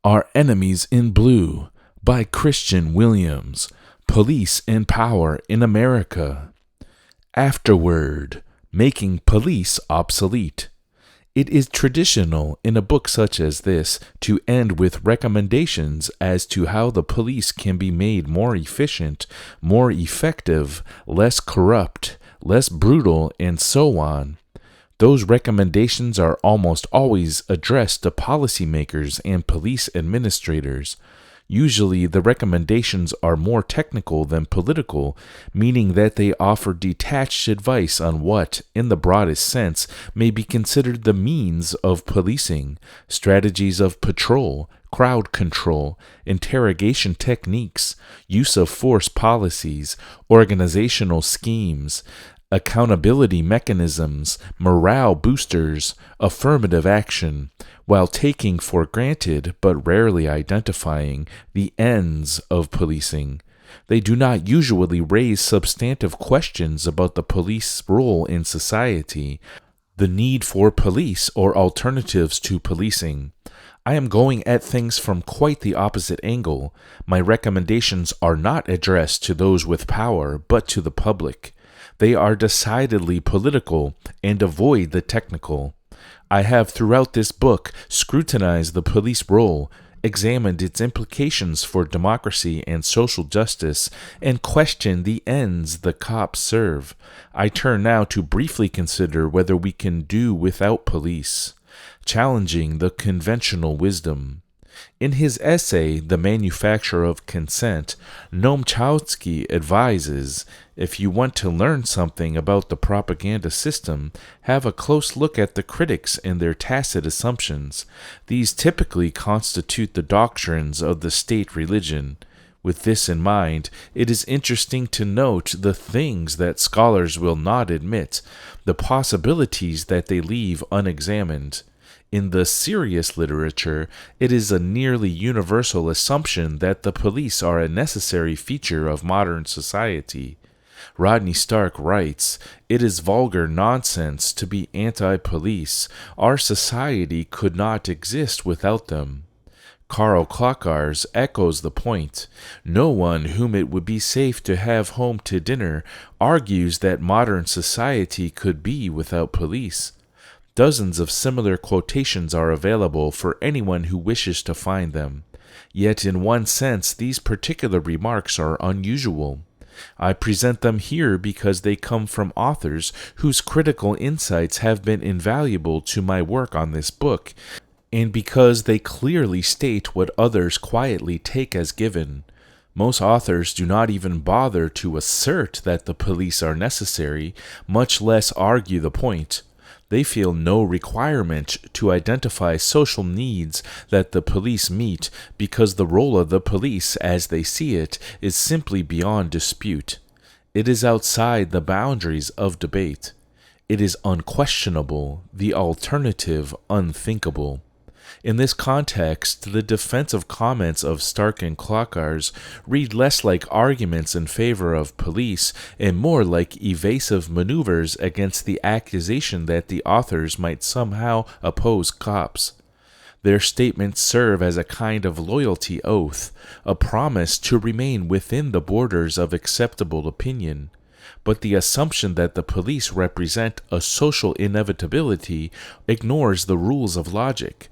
Our Enemies in Blue by Kristian Williams. Police and Power in America. Afterword, Making Police Obsolete. It is traditional in a book such as this to end with recommendations as to how the police can be made more efficient, more effective, less corrupt, less brutal, and so on. Those recommendations are almost always addressed to policymakers and police administrators. Usually, the recommendations are more technical than political, meaning that they offer detached advice on what, in the broadest sense, may be considered the means of policing, strategies of patrol, crowd control, interrogation techniques, use of force policies, organizational schemes, accountability mechanisms, morale boosters, affirmative action, while taking for granted, but rarely identifying, the ends of policing. They do not usually raise substantive questions about the police role in society, the need for police or alternatives to policing. I am going at things from quite the opposite angle. My recommendations are not addressed to those with power, but to the public. They are decidedly political and avoid the technical. I have throughout this book scrutinized the police role, examined its implications for democracy and social justice, and questioned the ends the cops serve. I turn now to briefly consider whether we can do without police, challenging the conventional wisdom. In his essay, The Manufacture of Consent, Noam Chomsky advises, if you want to learn something about the propaganda system, have a close look at the critics and their tacit assumptions. These typically constitute the doctrines of the state religion. With this in mind, it is interesting to note the things that scholars will not admit, the possibilities that they leave unexamined. In the serious literature, it is a nearly universal assumption that the police are a necessary feature of modern society. Rodney Stark writes, "It is vulgar nonsense to be anti-police. Our society could not exist without them." Karl Klockars echoes the point. No one whom it would be safe to have home to dinner argues that modern society could be without police. Dozens of similar quotations are available for anyone who wishes to find them. Yet in one sense, these particular remarks are unusual. I present them here because they come from authors whose critical insights have been invaluable to my work on this book, and because they clearly state what others quietly take as given. Most authors do not even bother to assert that the police are necessary, much less argue the point. They feel no requirement to identify social needs that the police meet because the role of the police, as they see it, is simply beyond dispute. It is outside the boundaries of debate. It is unquestionable, the alternative unthinkable. In this context, the defensive comments of Stark and Klockars read less like arguments in favor of police and more like evasive maneuvers against the accusation that the authors might somehow oppose cops. Their statements serve as a kind of loyalty oath, a promise to remain within the borders of acceptable opinion. But the assumption that the police represent a social inevitability ignores the rules of logic.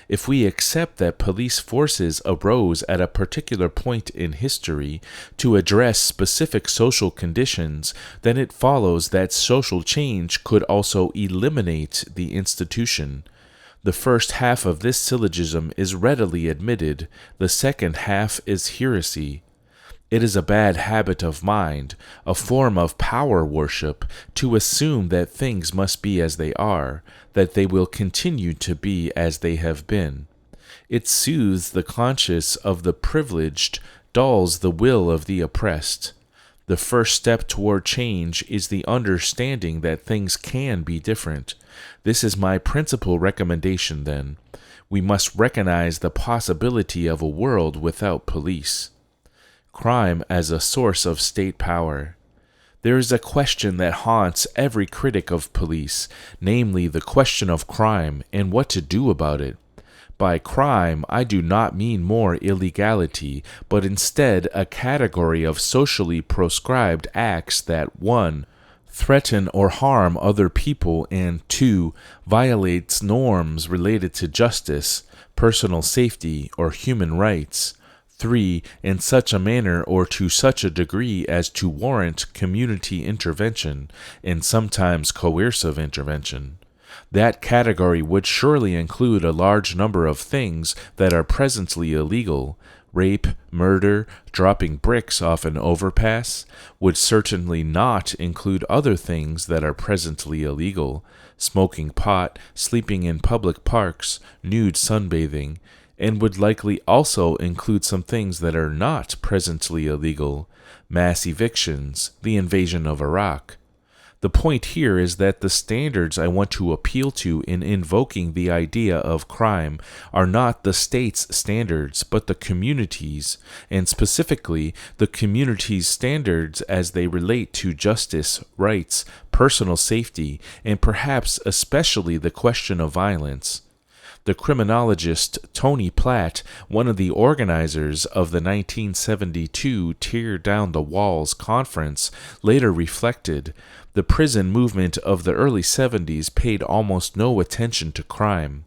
If we accept that police forces arose at a particular point in history to address specific social conditions, then it follows that social change could also eliminate the institution. The first half of this syllogism is readily admitted, the second half is heresy. It is a bad habit of mind, a form of power worship, to assume that things must be as they are, that they will continue to be as they have been. It soothes the conscience of the privileged, dulls the will of the oppressed. The first step toward change is the understanding that things can be different. This is my principal recommendation, then. We must recognize the possibility of a world without police. Crime as a source of state power. There is a question that haunts every critic of police, namely the question of crime and what to do about it. By crime, I do not mean more illegality, but instead a category of socially proscribed acts that 1. Threaten or harm other people, and 2. Violates norms related to justice, personal safety, or human rights. 3. In such a manner or to such a degree as to warrant community intervention, and sometimes coercive intervention. That category would surely include a large number of things that are presently illegal. Rape, murder, dropping bricks off an overpass would certainly not include other things that are presently illegal. Smoking pot, sleeping in public parks, nude sunbathing, and would likely also include some things that are not presently illegal. Mass evictions, the invasion of Iraq. The point here is that the standards I want to appeal to in invoking the idea of crime are not the state's standards, but the community's, and specifically the community's standards as they relate to justice, rights, personal safety, and perhaps especially the question of violence. The criminologist Tony Platt, one of the organizers of the 1972 Tear Down the Walls conference, later reflected, the prison movement of the early 70s paid almost no attention to crime.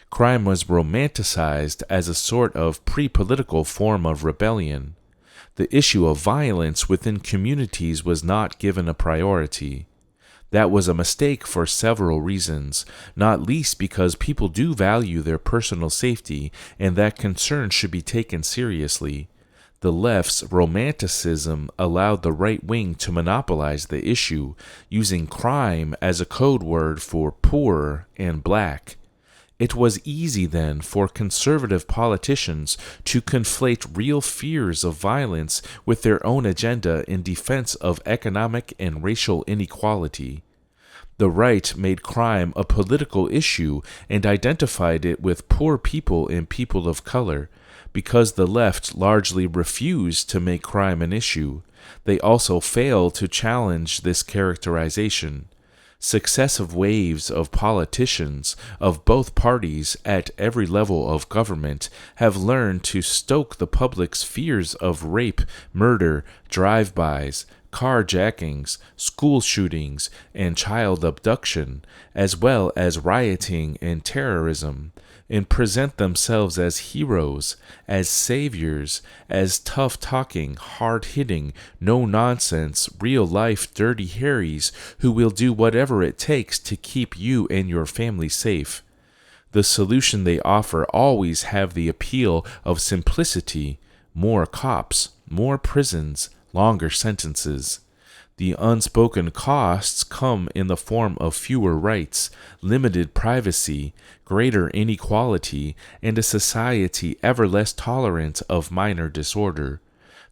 Crime was romanticized as a sort of pre-political form of rebellion. The issue of violence within communities was not given a priority. That was a mistake for several reasons, not least because people do value their personal safety, and that concern should be taken seriously. The left's romanticism allowed the right wing to monopolize the issue, using crime as a code word for poor and black. It was easy then for conservative politicians to conflate real fears of violence with their own agenda in defense of economic and racial inequality. The right made crime a political issue and identified it with poor people and people of color. Because the left largely refused to make crime an issue, they also failed to challenge this characterization. Successive waves of politicians of both parties at every level of government have learned to stoke the public's fears of rape, murder, drive-bys, carjackings, school shootings, and child abduction, as well as rioting and terrorism, and present themselves as heroes, as saviors, as tough-talking, hard-hitting, no-nonsense, real-life Dirty Harrys who will do whatever it takes to keep you and your family safe. The solution they offer always have the appeal of simplicity: more cops, more prisons, longer sentences. The unspoken costs come in the form of fewer rights, limited privacy, greater inequality, and a society ever less tolerant of minor disorder.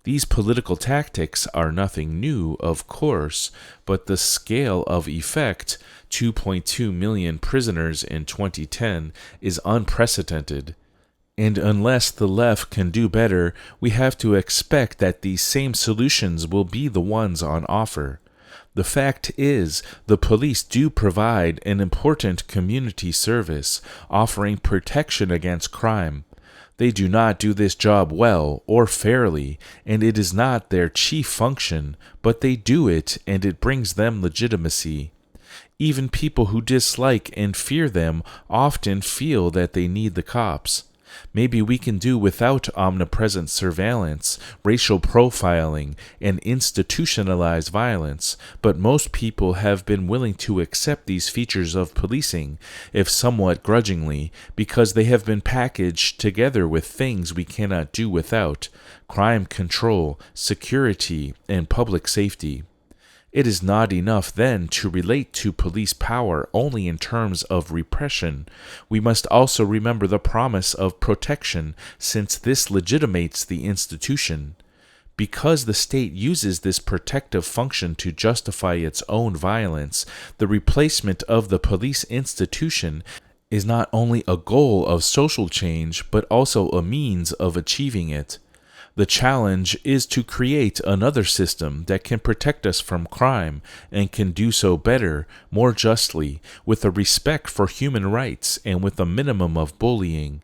These political tactics are nothing new, of course, but the scale of effect, 2.2 million prisoners in 2010, is unprecedented. And unless the left can do better, we have to expect that these same solutions will be the ones on offer. The fact is, the police do provide an important community service, offering protection against crime. They do not do this job well or fairly, and it is not their chief function, but they do it, and it brings them legitimacy. Even people who dislike and fear them often feel that they need the cops. Maybe we can do without omnipresent surveillance, racial profiling, and institutionalized violence, but most people have been willing to accept these features of policing, if somewhat grudgingly, because they have been packaged together with things we cannot do without: crime control, security, and public safety. It is not enough, then, to relate to police power only in terms of repression. We must also remember the promise of protection, since this legitimates the institution. Because the state uses this protective function to justify its own violence, the replacement of the police institution is not only a goal of social change, but also a means of achieving it. The challenge is to create another system that can protect us from crime and can do so better, more justly, with a respect for human rights and with a minimum of bullying.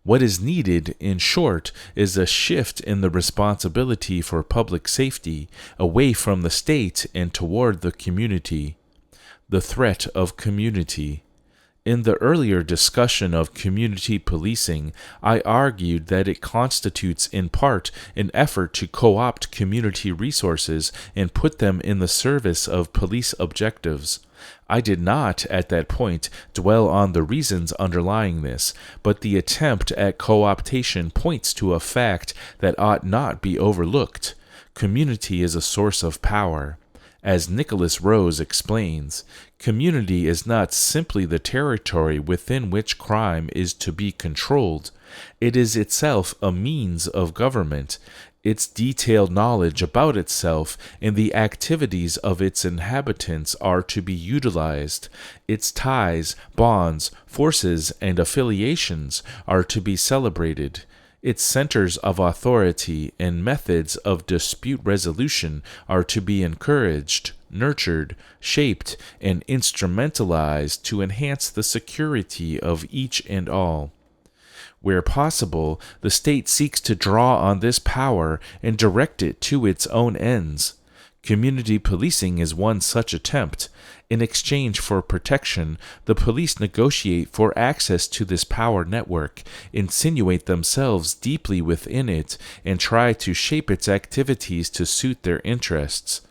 What is needed, in short, is a shift in the responsibility for public safety away from the state and toward the community. The threat of community. In the earlier discussion of community policing, I argued that it constitutes in part an effort to co-opt community resources and put them in the service of police objectives. I did not, at that point, dwell on the reasons underlying this, but the attempt at co-optation points to a fact that ought not be overlooked. Community is a source of power. As Nicholas Rose explains, community is not simply the territory within which crime is to be controlled. It is itself a means of government. Its detailed knowledge about itself and the activities of its inhabitants are to be utilized. Its ties, bonds, forces, and affiliations are to be celebrated. Its centers of authority and methods of dispute resolution are to be encouraged, nurtured, shaped, and instrumentalized to enhance the security of each and all. Where possible, the state seeks to draw on this power and direct it to its own ends. Community policing is one such attempt. In exchange for protection, the police negotiate for access to this power network, insinuate themselves deeply within it, and try to shape its activities to suit their interests.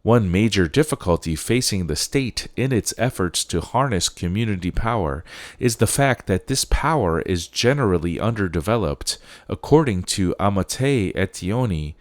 One major difficulty facing the state in its efforts to harness community power is the fact that this power is generally underdeveloped. According to Amatei Etienne,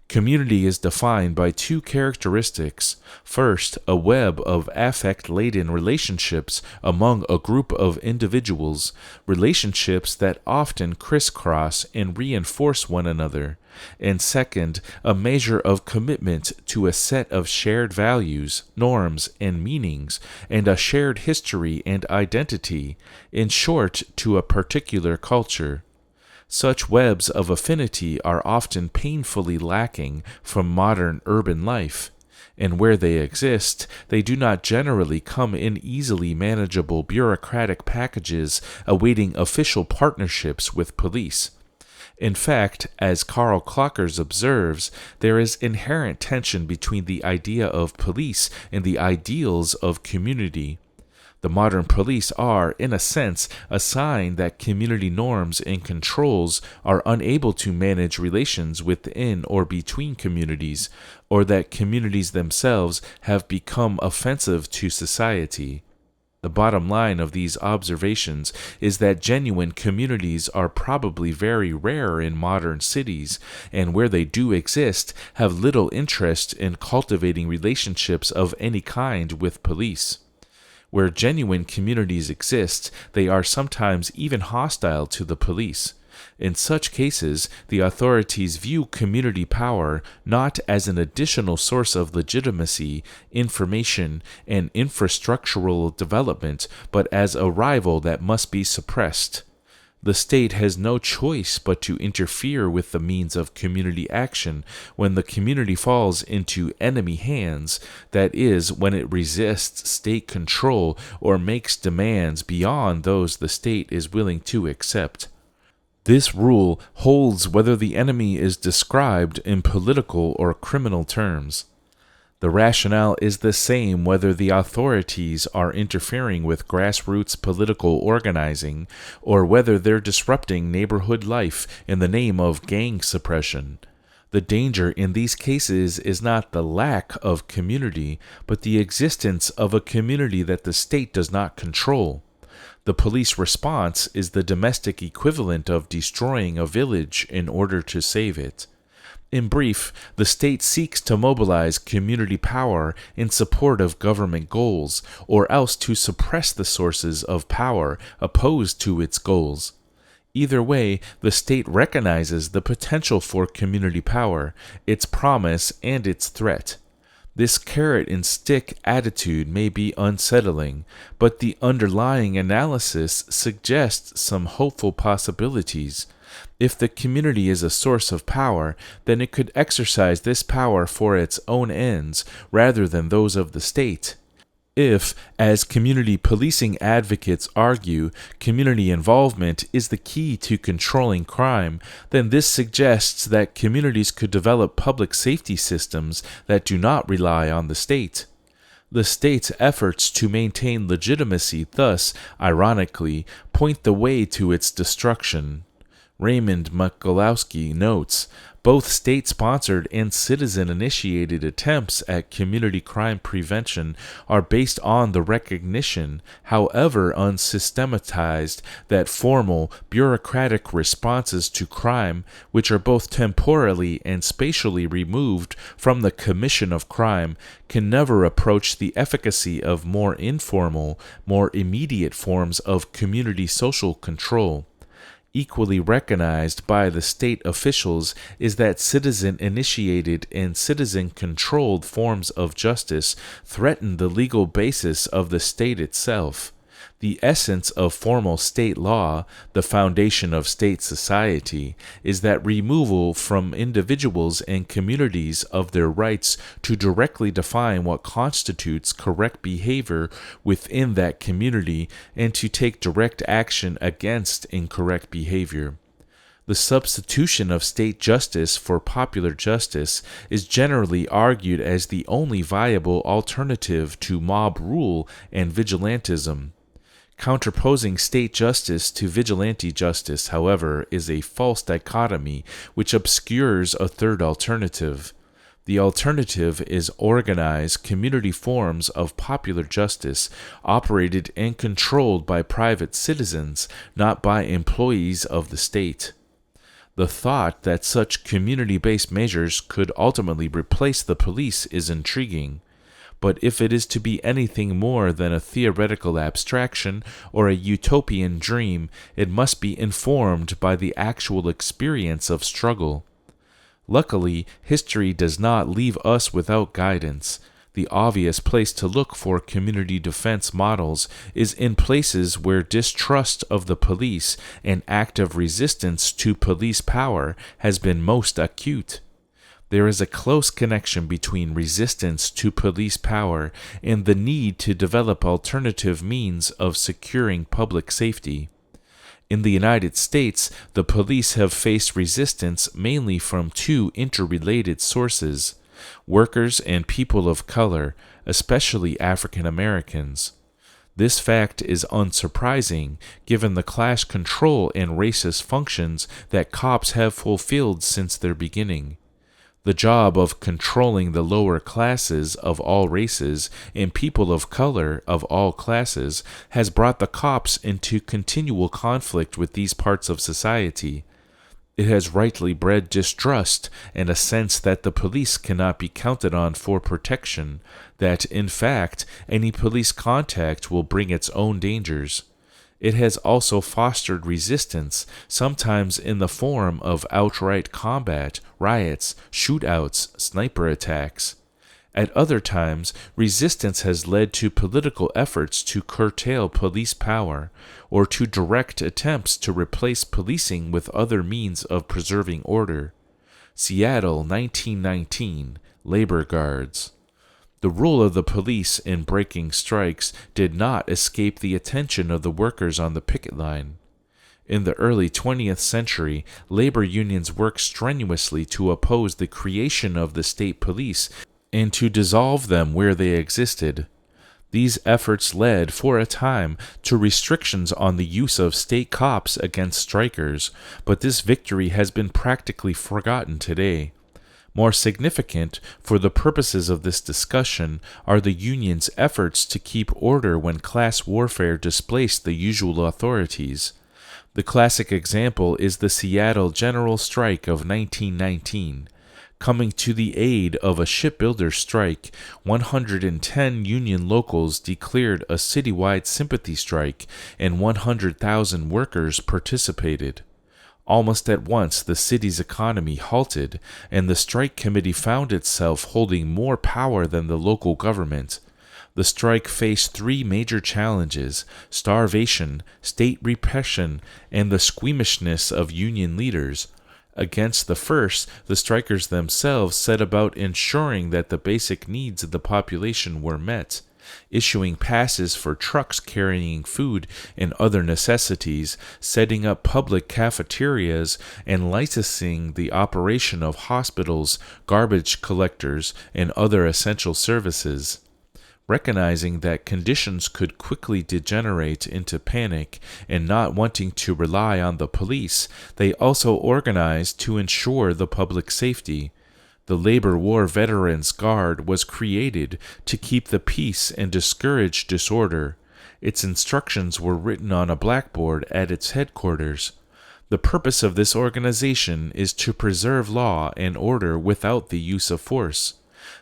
community is defined by two characteristics. First, a web of affect-laden relationships among a group of individuals, relationships that often crisscross and reinforce one another. And second, a measure of commitment to a set of shared values, norms, and meanings, and a shared history and identity, in short, to a particular culture. Such webs of affinity are often painfully lacking from modern urban life, and where they exist, they do not generally come in easily manageable bureaucratic packages awaiting official partnerships with police. In fact, as Karl Klockers observes, there is inherent tension between the idea of police and the ideals of community. The modern police are, in a sense, a sign that community norms and controls are unable to manage relations within or between communities, or that communities themselves have become offensive to society. The bottom line of these observations is that genuine communities are probably very rare in modern cities, and where they do exist, have little interest in cultivating relationships of any kind with police. Where genuine communities exist, they are sometimes even hostile to the police. In such cases, the authorities view community power not as an additional source of legitimacy, information, and infrastructural development, but as a rival that must be suppressed. The state has no choice but to interfere with the means of community action when the community falls into enemy hands, that is, when it resists state control or makes demands beyond those the state is willing to accept. This rule holds whether the enemy is described in political or criminal terms. The rationale is the same whether the authorities are interfering with grassroots political organizing or whether they're disrupting neighborhood life in the name of gang suppression. The danger in these cases is not the lack of community, but the existence of a community that the state does not control. The police response is the domestic equivalent of destroying a village in order to save it. In brief, the state seeks to mobilize community power in support of government goals, or else to suppress the sources of power opposed to its goals. Either way, the state recognizes the potential for community power, its promise, and its threat. This carrot and stick attitude may be unsettling, but the underlying analysis suggests some hopeful possibilities. If the community is a source of power, then it could exercise this power for its own ends rather than those of the state. If, as community policing advocates argue, community involvement is the key to controlling crime, then this suggests that communities could develop public safety systems that do not rely on the state. The state's efforts to maintain legitimacy thus, ironically, point the way to its destruction. Raymond Mikulowski notes, both state-sponsored and citizen-initiated attempts at community crime prevention are based on the recognition, however unsystematized, that formal, bureaucratic responses to crime, which are both temporally and spatially removed from the commission of crime, can never approach the efficacy of more informal, more immediate forms of community social control. Equally recognized by the state officials is that citizen-initiated and citizen-controlled forms of justice threaten the legal basis of the state itself. The essence of formal state law, the foundation of state society, is that removal from individuals and communities of their rights to directly define what constitutes correct behavior within that community and to take direct action against incorrect behavior. The substitution of state justice for popular justice is generally argued as the only viable alternative to mob rule and vigilantism. Counterposing state justice to vigilante justice, however, is a false dichotomy which obscures a third alternative. The alternative is organized community forms of popular justice operated and controlled by private citizens, not by employees of the state. The thought that such community-based measures could ultimately replace the police is intriguing. But if it is to be anything more than a theoretical abstraction or a utopian dream, it must be informed by the actual experience of struggle. Luckily, history does not leave us without guidance. The obvious place to look for community defense models is in places where distrust of the police and active resistance to police power has been most acute. There is a close connection between resistance to police power and the need to develop alternative means of securing public safety. In the United States, the police have faced resistance mainly from two interrelated sources: workers and people of color, especially African Americans. This fact is unsurprising, given the class control and racist functions that cops have fulfilled since their beginning. The job of controlling the lower classes of all races and people of color of all classes has brought the cops into continual conflict with these parts of society. It has rightly bred distrust and a sense that the police cannot be counted on for protection, that, in fact, any police contact will bring its own dangers. It has also fostered resistance, sometimes in the form of outright combat, riots, shootouts, sniper attacks. At other times, resistance has led to political efforts to curtail police power, or to direct attempts to replace policing with other means of preserving order. Seattle, 1919, Labor Guards. The role of the police in breaking strikes did not escape the attention of the workers on the picket line. In the early 20th century, labor unions worked strenuously to oppose the creation of the state police and to dissolve them where they existed. These efforts led, for a time, to restrictions on the use of state cops against strikers, but this victory has been practically forgotten today. More significant, for the purposes of this discussion, are the union's efforts to keep order when class warfare displaced the usual authorities. The classic example is the Seattle General Strike of 1919. Coming to the aid of a shipbuilder strike, 110 union locals declared a citywide sympathy strike, and 100,000 workers participated. Almost at once, the city's economy halted, and the strike committee found itself holding more power than the local government. The strike faced three major challenges: starvation, state repression, and the squeamishness of union leaders. Against the first, the strikers themselves set about ensuring that the basic needs of the population were met. issuing passes for trucks carrying food and other necessities, setting up public cafeterias, and licensing the operation of hospitals, garbage collectors, and other essential services. Recognizing that conditions could quickly degenerate into panic and not wanting to rely on the police, they also organized to ensure the public safety. The Labor War Veterans Guard was created to keep the peace and discourage disorder. Its instructions were written on a blackboard at its headquarters. The purpose of this organization is to preserve law and order without the use of force.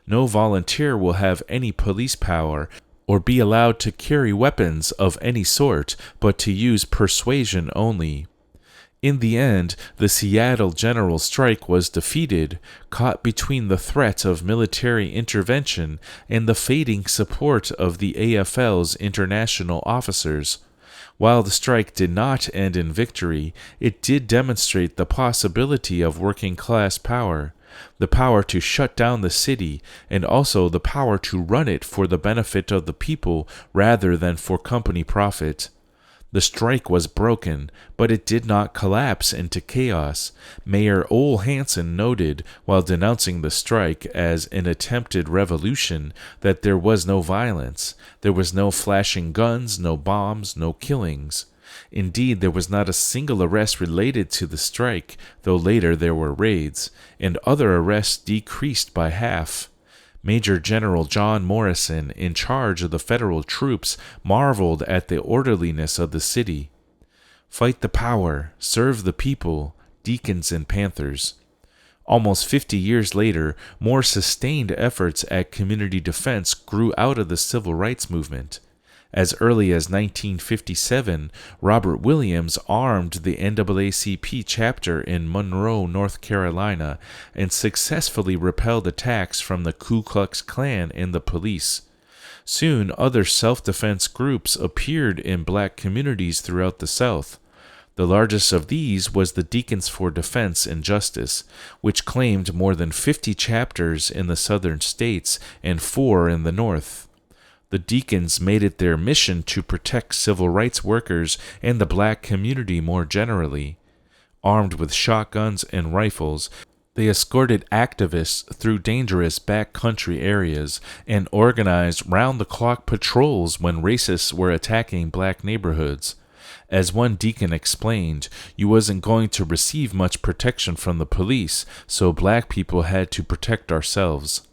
No volunteer will have any police power or be allowed to carry weapons of any sort, but to use persuasion only. In the end, the Seattle general strike was defeated, caught between the threat of military intervention and the fading support of the AFL's international officers. While the strike did not end in victory, it did demonstrate the possibility of working-class power, the power to shut down the city, and also the power to run it for the benefit of the people rather than for company profit. The strike was broken, but it did not collapse into chaos. Mayor Ole Hansen noted, while denouncing the strike as an attempted revolution, that there was no violence. There was no flashing guns, no bombs, no killings. Indeed, there was not a single arrest related to the strike, though later there were raids, and other arrests decreased by half. Major General John Morrison, in charge of the federal troops, marveled at the orderliness of the city. Fight the power, serve the people, Deacons and Panthers. Almost 50 years later, more sustained efforts at community defense grew out of the civil rights movement. As early as 1957, Robert Williams armed the NAACP chapter in Monroe, North Carolina, and successfully repelled attacks from the Ku Klux Klan and the police. Soon, other self-defense groups appeared in black communities throughout the South. The largest of these was the Deacons for Defense and Justice, which claimed more than 50 chapters in the southern states and 4 in the north. The Deacons made it their mission to protect civil rights workers and the black community more generally. Armed with shotguns and rifles, they escorted activists through dangerous backcountry areas and organized round-the-clock patrols when racists were attacking black neighborhoods. As one deacon explained, you wasn't going to receive much protection from the police, so black people had to protect ourselves.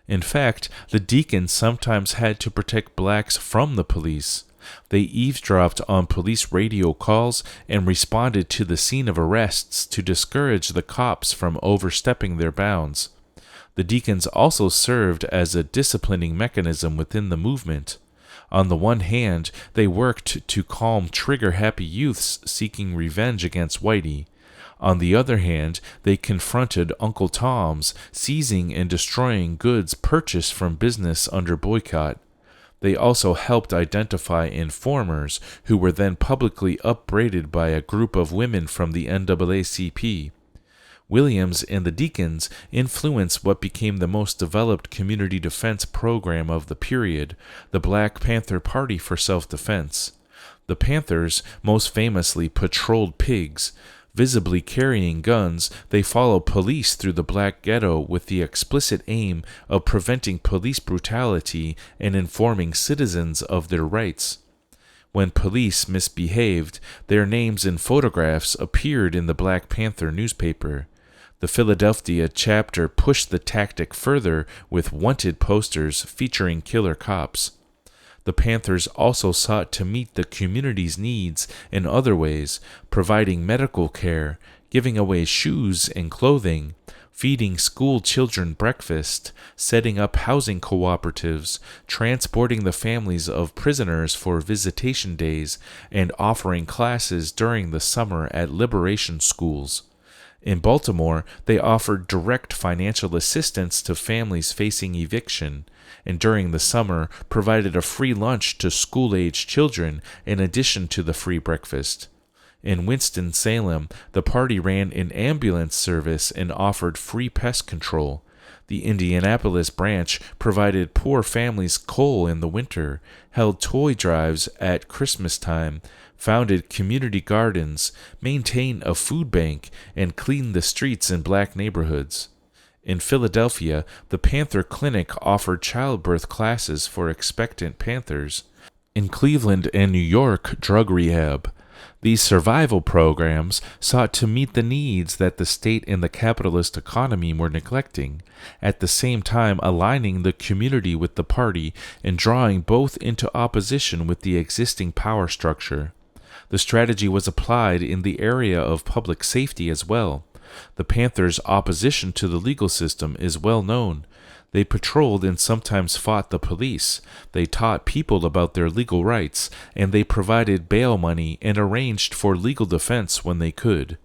In fact, the deacons sometimes had to protect blacks from the police. They eavesdropped on police radio calls and responded to the scene of arrests to discourage the cops from overstepping their bounds. The deacons also served as a disciplining mechanism within the movement. On the one hand, they worked to calm trigger-happy youths seeking revenge against Whitey. On the other hand, they confronted Uncle Toms, seizing and destroying goods purchased from business under boycott. They also helped identify informers who were then publicly upbraided by a group of women from the NAACP. Williams and the Deacons influenced what became the most developed community defense program of the period, the Black Panther Party for Self-Defense. The Panthers most famously patrolled pigs. Visibly carrying guns, they followed police through the black ghetto with the explicit aim of preventing police brutality and informing citizens of their rights. When police misbehaved, their names and photographs appeared in the Black Panther newspaper. The Philadelphia chapter pushed the tactic further with wanted posters featuring killer cops. The Panthers also sought to meet the community's needs in other ways, providing medical care, giving away shoes and clothing, feeding school children breakfast, setting up housing cooperatives, transporting the families of prisoners for visitation days, and offering classes during the summer at liberation schools. In Baltimore, they offered direct financial assistance to families facing eviction, and during the summer provided a free lunch to school-age children in addition to the free breakfast. In Winston-Salem, the party ran an ambulance service and offered free pest control. The Indianapolis branch provided poor families coal in the winter, held toy drives at Christmas time, founded community gardens, maintained a food bank, and cleaned the streets in black neighborhoods. In Philadelphia, the Panther Clinic offered childbirth classes for expectant panthers. In Cleveland and New York, drug rehab. These survival programs sought to meet the needs that the state and the capitalist economy were neglecting, at the same time aligning the community with the party and drawing both into opposition with the existing power structure. The strategy was applied in the area of public safety as well. The Panthers' opposition to the legal system is well known. They patrolled and sometimes fought the police. They taught people about their legal rights, and they provided bail money and arranged for legal defense when they could.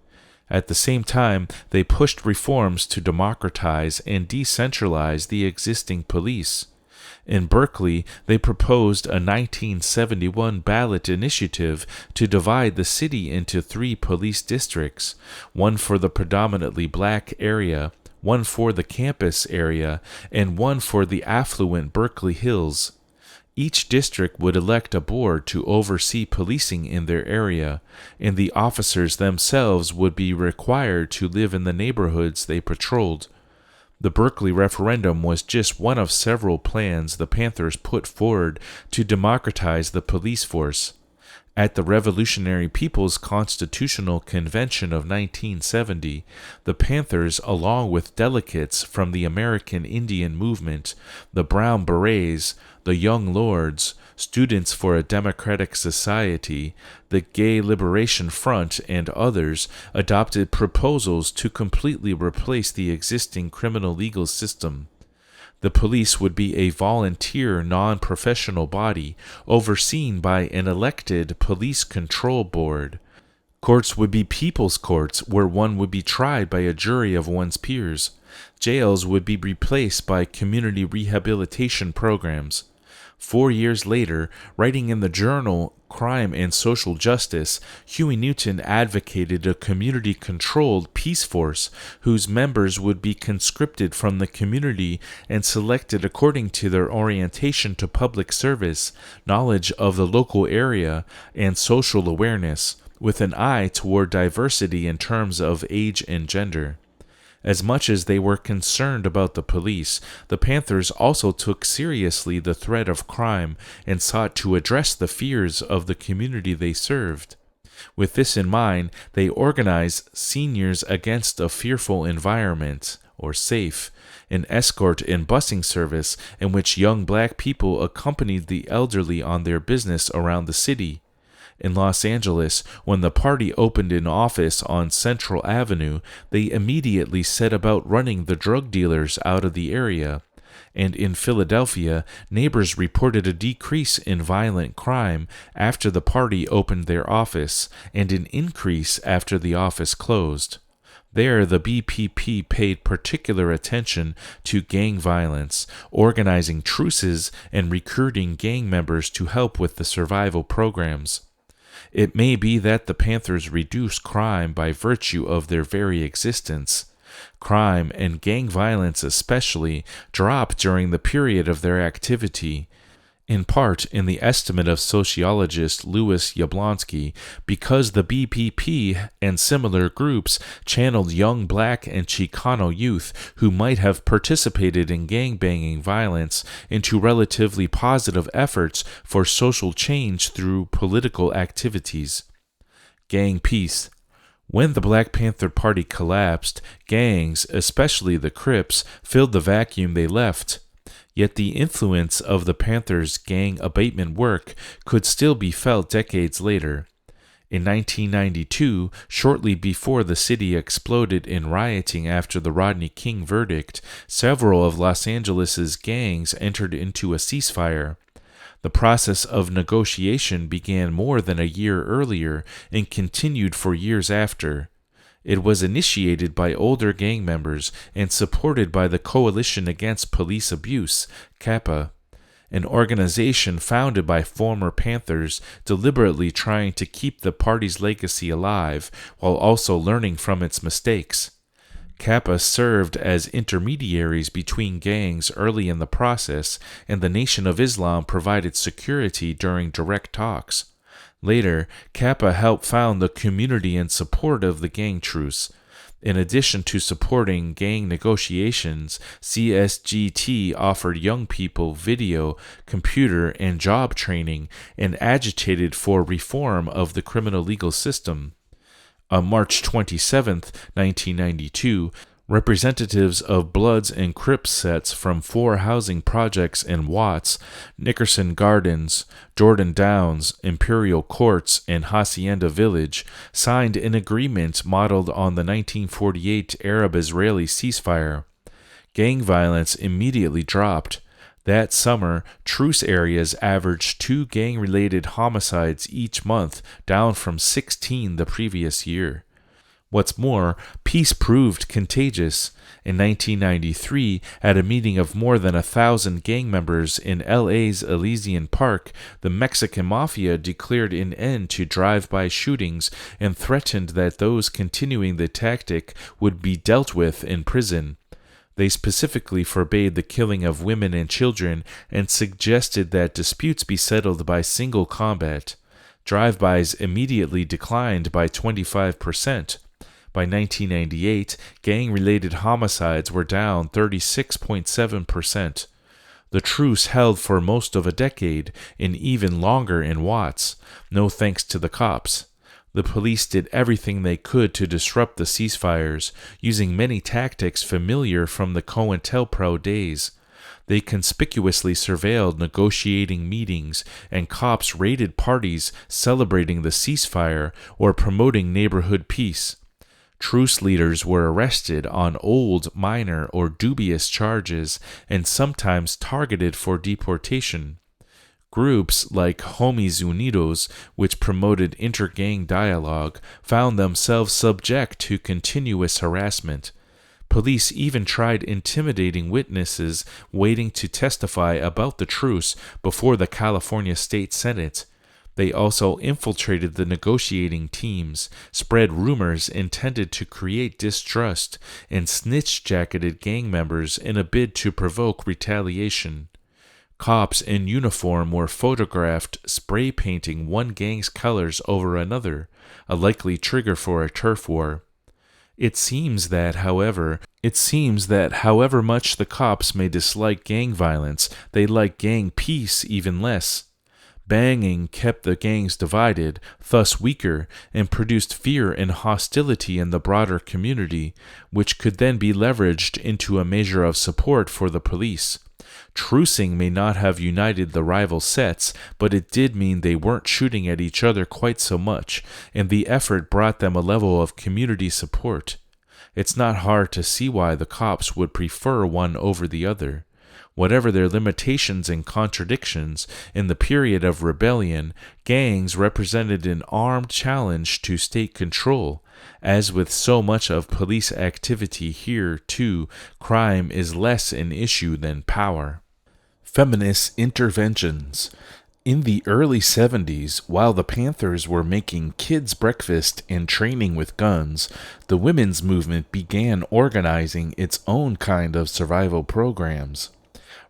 At the same time, they pushed reforms to democratize and decentralize the existing police. In Berkeley, they proposed a 1971 ballot initiative to divide the city into 3 police districts, one for the predominantly black area, one for the campus area, and one for the affluent Berkeley Hills. Each district would elect a board to oversee policing in their area, and the officers themselves would be required to live in the neighborhoods they patrolled. The Berkeley referendum was just one of several plans the Panthers put forward to democratize the police force. At the Revolutionary People's Constitutional Convention of 1970, the Panthers, along with delegates from the American Indian Movement, the Brown Berets, the Young Lords, Students for a Democratic Society, the Gay Liberation Front, and others, adopted proposals to completely replace the existing criminal legal system. The police would be a volunteer, non-professional body overseen by an elected police control board. Courts would be people's courts, where one would be tried by a jury of one's peers. Jails would be replaced by community rehabilitation programs. 4 years later, writing in the journal Crime and Social Justice, Huey Newton advocated a community-controlled peace force whose members would be conscripted from the community and selected according to their orientation to public service, knowledge of the local area, and social awareness, with an eye toward diversity in terms of age and gender. As much as they were concerned about the police, the Panthers also took seriously the threat of crime and sought to address the fears of the community they served. With this in mind, they organized Seniors Against a Fearful Environment, or SAFE, an escort and busing service in which young black people accompanied the elderly on their business around the city. In Los Angeles, when the party opened an office on Central Avenue, they immediately set about running the drug dealers out of the area. And in Philadelphia, neighbors reported a decrease in violent crime after the party opened their office, and an increase after the office closed. There, the BPP paid particular attention to gang violence, organizing truces and recruiting gang members to help with the survival programs. It may be that the Panthers reduced crime by virtue of their very existence. Crime, and gang violence especially, dropped during the period of their activity, in part, in the estimate of sociologist Louis Yablonsky, because the BPP and similar groups channeled young black and Chicano youth who might have participated in gang-banging violence into relatively positive efforts for social change through political activities. Gang peace. When the Black Panther Party collapsed, gangs, especially the Crips, filled the vacuum they left. Yet the influence of the Panthers' gang abatement work could still be felt decades later. In 1992, shortly before the city exploded in rioting after the Rodney King verdict, several of Los Angeles's gangs entered into a ceasefire. The process of negotiation began more than a year earlier and continued for years after. It was initiated by older gang members and supported by the Coalition Against Police Abuse, CAPA, an organization founded by former Panthers deliberately trying to keep the party's legacy alive while also learning from its mistakes. Kappa served as intermediaries between gangs early in the process, and the Nation of Islam provided security during direct talks. Later, Kappa helped found the Community in Support of the Gang Truce. In addition to supporting gang negotiations, CSGT offered young people video, computer, and job training and agitated for reform of the criminal legal system. On March 27, 1992, representatives of Bloods and Crips sets from 4 housing projects in Watts, Nickerson Gardens, Jordan Downs, Imperial Courts, and Hacienda Village signed an agreement modeled on the 1948 Arab-Israeli ceasefire. Gang violence immediately dropped. That summer, truce areas averaged 2 gang-related homicides each month, down from 16 the previous year. What's more, peace proved contagious. In 1993, at a meeting of more than 1,000 gang members in LA's Elysian Park, the Mexican Mafia declared an end to drive-by shootings and threatened that those continuing the tactic would be dealt with in prison. They specifically forbade the killing of women and children and suggested that disputes be settled by single combat. Drive-bys immediately declined by 25%. By 1998, gang-related homicides were down 36.7%. The truce held for most of a decade, and even longer in Watts, no thanks to the cops. The police did everything they could to disrupt the ceasefires, using many tactics familiar from the COINTELPRO days. They conspicuously surveilled negotiating meetings, and cops raided parties celebrating the ceasefire or promoting neighborhood peace. Truce leaders were arrested on old, minor, or dubious charges and sometimes targeted for deportation. Groups like Homies Unidos, which promoted inter-gang dialogue, found themselves subject to continuous harassment. Police even tried intimidating witnesses waiting to testify about the truce before the California State Senate. They also infiltrated the negotiating teams, spread rumors intended to create distrust, and snitch-jacketed gang members in a bid to provoke retaliation. Cops in uniform were photographed spray painting one gang's colors over another, a likely trigger for a turf war. It seems that, however much the cops may dislike gang violence, they like gang peace even less. Banging kept the gangs divided, thus weaker, and produced fear and hostility in the broader community, which could then be leveraged into a measure of support for the police. Trucing may not have united the rival sets, but it did mean they weren't shooting at each other quite so much, and the effort brought them a level of community support. It's not hard to see why the cops would prefer one over the other. Whatever their limitations and contradictions, in the period of rebellion, gangs represented an armed challenge to state control. As with so much of police activity here, too, crime is less an issue than power. Feminist Interventions. In the early 70s, while the Panthers were making kids' breakfast and training with guns, the women's movement began organizing its own kind of survival programs.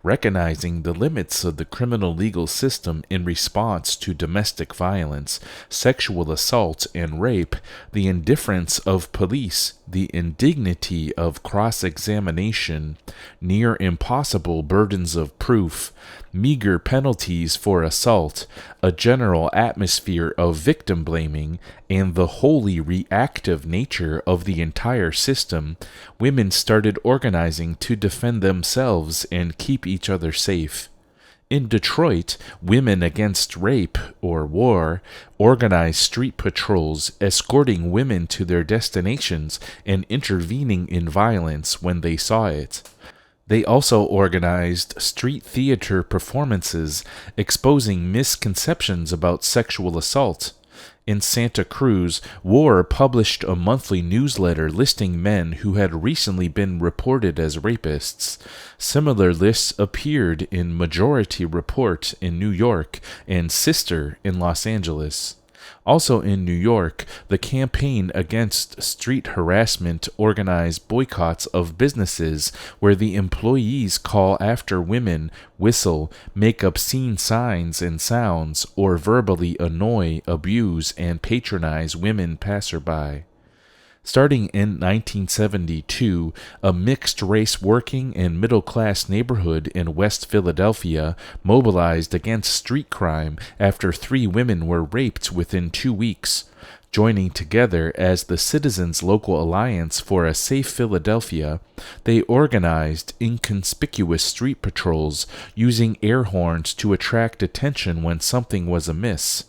Recognizing the limits of the criminal legal system in response to domestic violence, sexual assault, and rape, the indifference of police, the indignity of cross-examination, near impossible burdens of proof, meager penalties for assault, a general atmosphere of victim blaming, and the wholly reactive nature of the entire system, women started organizing to defend themselves and keep each other safe. In Detroit, Women Against Rape, or WAR, organized street patrols, escorting women to their destinations and intervening in violence when they saw it. They also organized street theater performances, exposing misconceptions about sexual assault. In Santa Cruz, WAR published a monthly newsletter listing men who had recently been reported as rapists. Similar lists appeared in Majority Report in New York and Sister in Los Angeles. Also in New York, the Campaign Against Street Harassment organized boycotts of businesses where the employees call after women, whistle, make obscene signs and sounds, or verbally annoy, abuse, and patronize women passerby. Starting in 1972, a mixed-race working and middle-class neighborhood in West Philadelphia mobilized against street crime after 3 women were raped within 2 weeks. Joining together as the Citizens Local Alliance for a Safe Philadelphia, they organized inconspicuous street patrols using air horns to attract attention when something was amiss.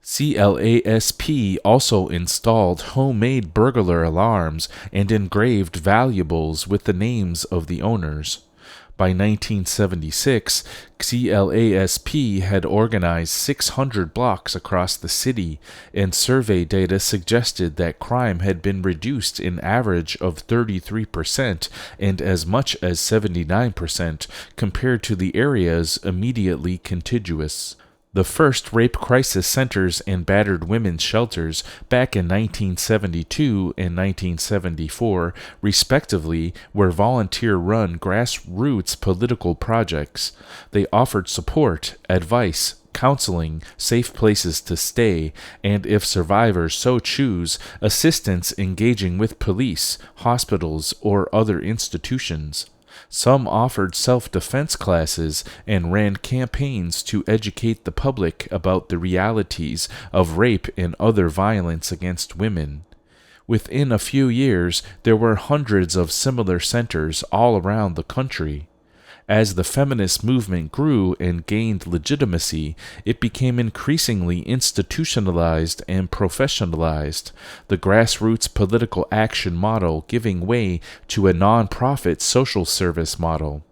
CLASP also installed homemade burglar alarms and engraved valuables with the names of the owners. By 1976, CLASP had organized 600 blocks across the city, and survey data suggested that crime had been reduced an average of 33% and as much as 79% compared to the areas immediately contiguous. The first rape crisis centers and battered women's shelters back in 1972 and 1974, respectively, were volunteer-run grassroots political projects. They offered support, advice, counseling, safe places to stay, and if survivors so choose, assistance engaging with police, hospitals, or other institutions. Some offered self-defense classes and ran campaigns to educate the public about the realities of rape and other violence against women. Within a few years, there were hundreds of similar centers all around the country. As the feminist movement grew and gained legitimacy, it became increasingly institutionalized and professionalized, the grassroots political action model giving way to a nonprofit social service model.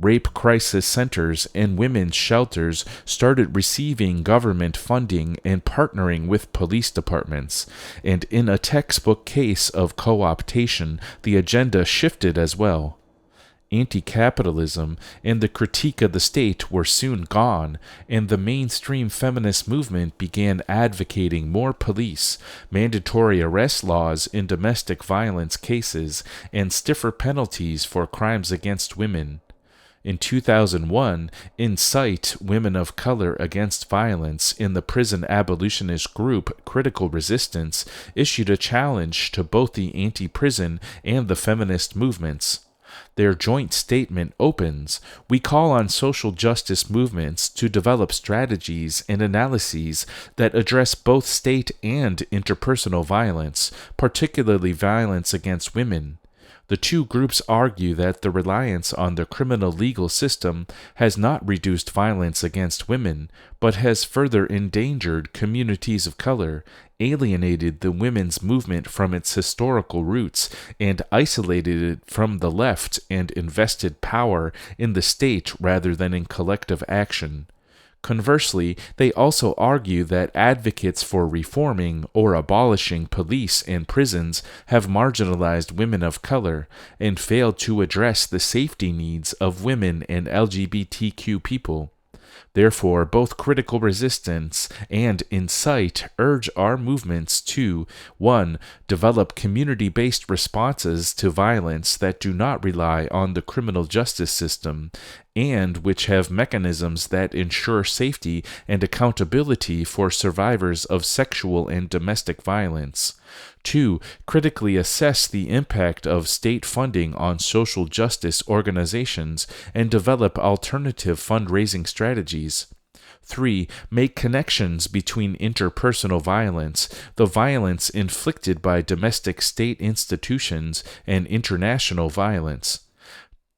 Rape crisis centers and women's shelters started receiving government funding and partnering with police departments, and in a textbook case of co-optation, the agenda shifted as well. Anti-capitalism and the critique of the state were soon gone, and the mainstream feminist movement began advocating more police, mandatory arrest laws in domestic violence cases, and stiffer penalties for crimes against women. In 2001, Incite Women of Color Against Violence in the prison abolitionist group Critical Resistance issued a challenge to both the anti-prison and the feminist movements. Their joint statement opens, "We call on social justice movements to develop strategies and analyses that address both state and interpersonal violence, particularly violence against women." The two groups argue that the reliance on the criminal legal system has not reduced violence against women, but has further endangered communities of color, alienated the women's movement from its historical roots, and isolated it from the left and invested power in the state rather than in collective action. Conversely, they also argue that advocates for reforming or abolishing police and prisons have marginalized women of color and failed to address the safety needs of women and LGBTQ people. Therefore, both Critical Resistance and Incite urge our movements to 1. Develop community-based responses to violence that do not rely on the criminal justice system, and which have mechanisms that ensure safety and accountability for survivors of sexual and domestic violence. 2. Critically assess the impact of state funding on social justice organizations and develop alternative fundraising strategies. 3. Make connections between interpersonal violence, the violence inflicted by domestic state institutions, and international violence.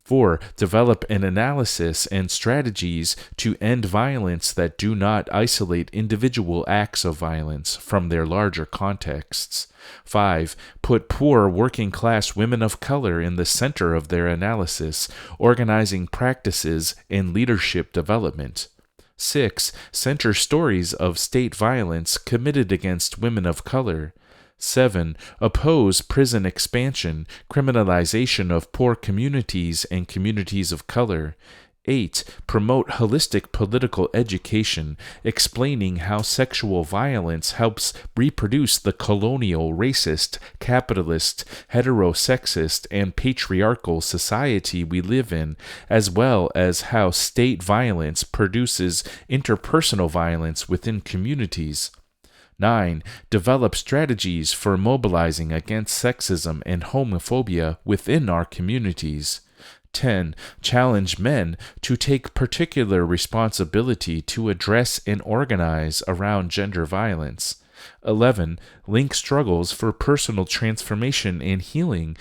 4. Develop an analysis and strategies to end violence that do not isolate individual acts of violence from their larger contexts. 5. Put poor working-class women of color in the center of their analysis, organizing practices and leadership development. 6. Center stories of state violence committed against women of color. 7. Oppose prison expansion, criminalization of poor communities and communities of color. 8. Promote holistic political education, explaining how sexual violence helps reproduce the colonial, racist, capitalist, heterosexist, and patriarchal society we live in, as well as how state violence produces interpersonal violence within communities. 9. Develop strategies for mobilizing against sexism and homophobia within our communities. 10. Challenge men to take particular responsibility to address and organize around gender violence. 11. Link struggles for personal transformation and healing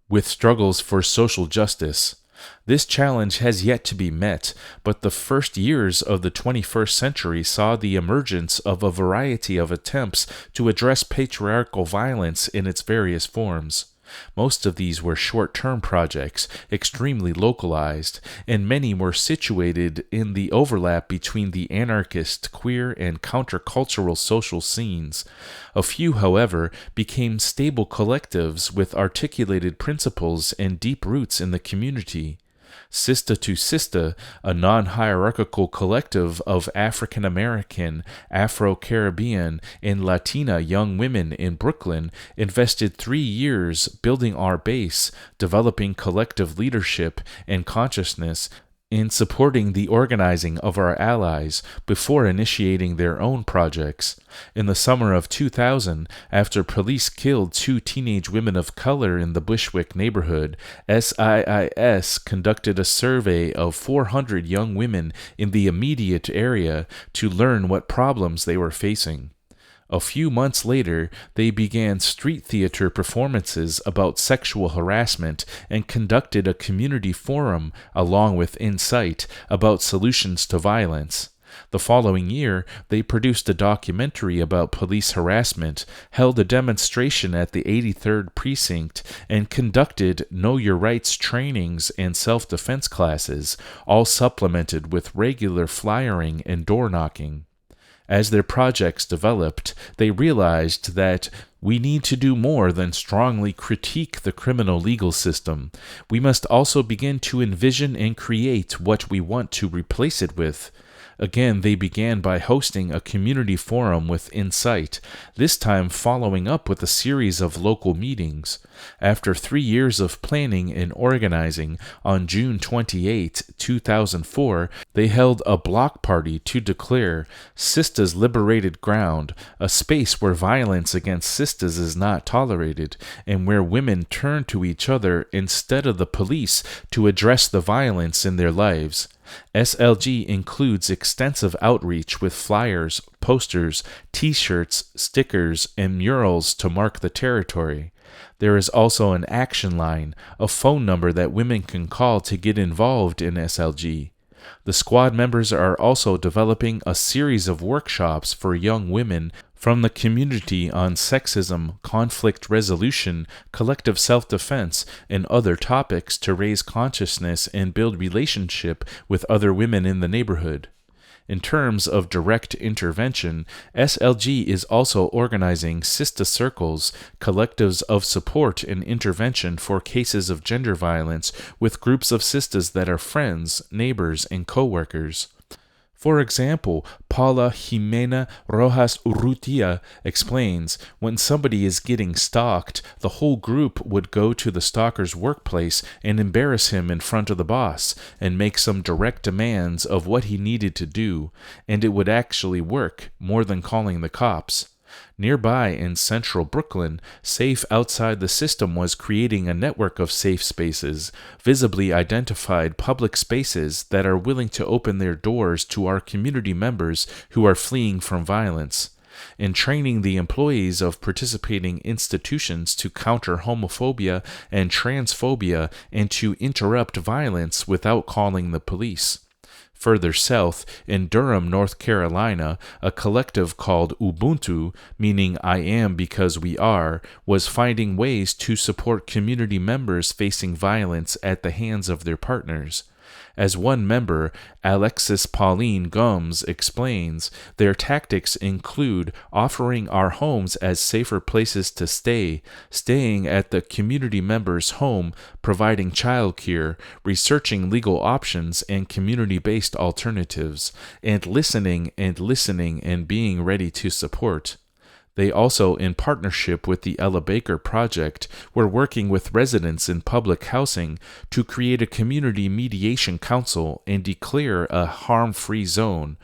with struggles for social justice. This challenge has yet to be met, but the first years of the 21st century saw the emergence of a variety of attempts to address patriarchal violence in its various forms. Most of these were short-term projects, extremely localized, and many were situated in the overlap between the anarchist, queer, and countercultural social scenes. A few, however, became stable collectives with articulated principles and deep roots in the community. Sista to Sista, a non-hierarchical collective of African American, Afro-Caribbean, and Latina young women in Brooklyn, invested 3 years building our base, developing collective leadership and consciousness, in supporting the organizing of our allies before initiating their own projects. In the summer of 2000, after police killed 2 teenage women of color in the Bushwick neighborhood, SIIS conducted a survey of 400 young women in the immediate area to learn what problems they were facing. A few months later, they began street theater performances about sexual harassment and conducted a community forum, along with Insight, about solutions to violence. The following year, they produced a documentary about police harassment, held a demonstration at the 83rd Precinct, and conducted Know Your Rights trainings and self-defense classes, all supplemented with regular flyering and door-knocking. As their projects developed, they realized that we need to do more than strongly critique the criminal legal system. We must also begin to envision and create what we want to replace it with. Again, they began by hosting a community forum with Insight, this time following up with a series of local meetings. After 3 years of planning and organizing, on June 28, 2004, they held a block party to declare Sistas Liberated Ground, a space where violence against sistas is not tolerated, and where women turn to each other instead of the police to address the violence in their lives. SLG includes extensive outreach with flyers, posters, t-shirts, stickers, and murals to mark the territory. There is also an action line, a phone number that women can call to get involved in SLG. The squad members are also developing a series of workshops for young women from the community on sexism, conflict resolution, collective self-defense, and other topics to raise consciousness and build relationship with other women in the neighborhood. In terms of direct intervention, SLG is also organizing Sista Circles, collectives of support and intervention for cases of gender violence with groups of sistas that are friends, neighbors, and co-workers. For example, Paula Jimena Rojas Urrutia explains, when somebody is getting stalked, the whole group would go to the stalker's workplace and embarrass him in front of the boss and make some direct demands of what he needed to do, and it would actually work, more than calling the cops. Nearby in central Brooklyn, Safe Outside the System was creating a network of safe spaces, visibly identified public spaces that are willing to open their doors to our community members who are fleeing from violence. In training the employees of participating institutions to counter homophobia and transphobia and to interrupt violence without calling the police. Further south, in Durham, North Carolina, a collective called Ubuntu, meaning I am because we are, was finding ways to support community members facing violence at the hands of their partners. As one member, Alexis Pauline Gums, explains, their tactics include offering our homes as safer places to stay, staying at the community member's home, providing childcare, researching legal options and community-based alternatives, and listening and being ready to support. They also, in partnership with the Ella Baker Project, were working with residents in public housing to create a community mediation council and declare a harm-free zone.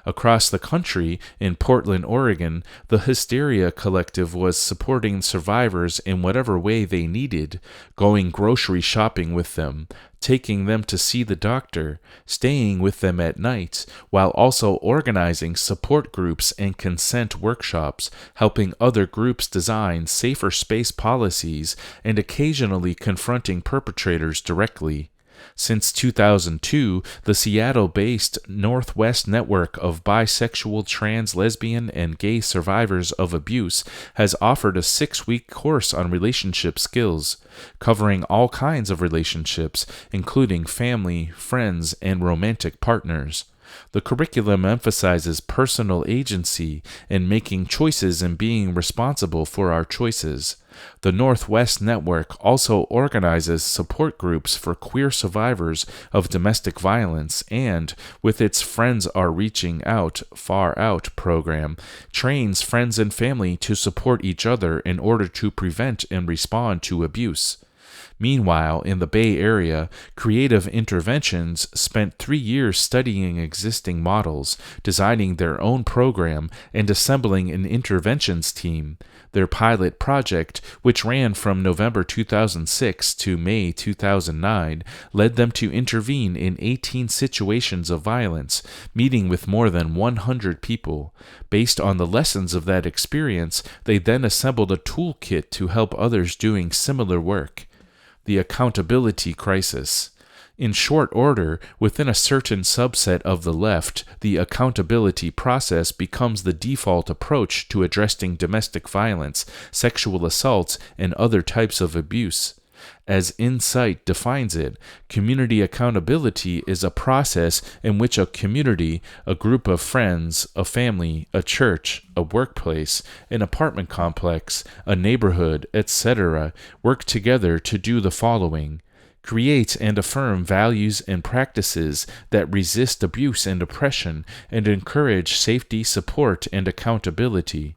Across the country, in Portland, Oregon, the Hysteria Collective was supporting survivors in whatever way they needed, going grocery shopping with them, taking them to see the doctor, staying with them at night, while also organizing support groups and consent workshops, helping other groups design safer space policies, and occasionally confronting perpetrators directly. Since 2002, the Seattle-based Northwest Network of Bisexual, Trans, Lesbian, and Gay Survivors of Abuse has offered a 6-week course on relationship skills, covering all kinds of relationships, including family, friends, and romantic partners. The curriculum emphasizes personal agency and making choices and being responsible for our choices. The Northwest Network also organizes support groups for queer survivors of domestic violence and, with its Friends Are Reaching Out, Far Out program, trains friends and family to support each other in order to prevent and respond to abuse. Meanwhile, in the Bay Area, Creative Interventions spent 3 years studying existing models, designing their own program, and assembling an interventions team. Their pilot project, which ran from November 2006 to May 2009, led them to intervene in 18 situations of violence, meeting with more than 100 people. Based on the lessons of that experience, they then assembled a toolkit to help others doing similar work. The accountability crisis. In short order, within a certain subset of the left, the accountability process becomes the default approach to addressing domestic violence, sexual assaults, and other types of abuse. As Insight defines it, community accountability is a process in which a community, a group of friends, a family, a church, a workplace, an apartment complex, a neighborhood, etc., work together to do the following: create and affirm values and practices that resist abuse and oppression and encourage safety, support, and accountability.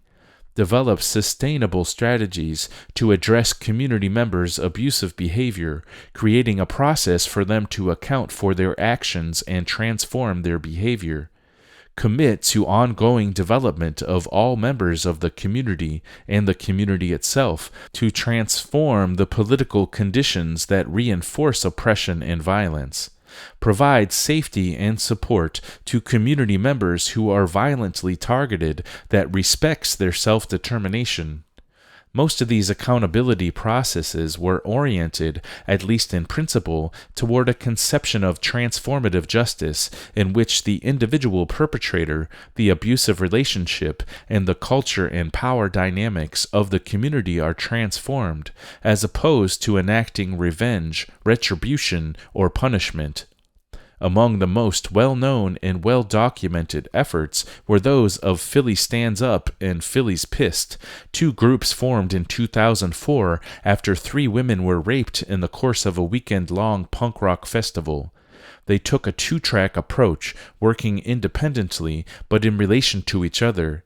Develop sustainable strategies to address community members' abusive behavior, creating a process for them to account for their actions and transform their behavior. Commit to ongoing development of all members of the community and the community itself to transform the political conditions that reinforce oppression and violence. Provide safety and support to community members who are violently targeted that respects their self-determination. Most of these accountability processes were oriented, at least in principle, toward a conception of transformative justice in which the individual perpetrator, the abusive relationship, and the culture and power dynamics of the community are transformed, as opposed to enacting revenge, retribution, or punishment. Among the most well-known and well-documented efforts were those of Philly Stands Up and Philly's Pissed, 2 groups formed in 2004 after 3 women were raped in the course of a weekend-long punk rock festival. They took a 2-track approach, working independently but in relation to each other.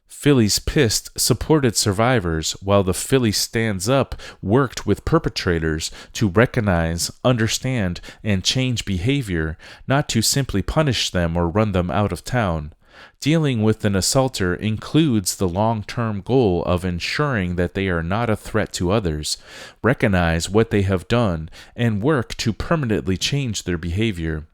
Philly's Pissed supported survivors, while the Philly Stands Up worked with perpetrators to recognize, understand, and change behavior, not to simply punish them or run them out of town. Dealing with an assaulter includes the long-term goal of ensuring that they are not a threat to others, recognize what they have done, and work to permanently change their behavior.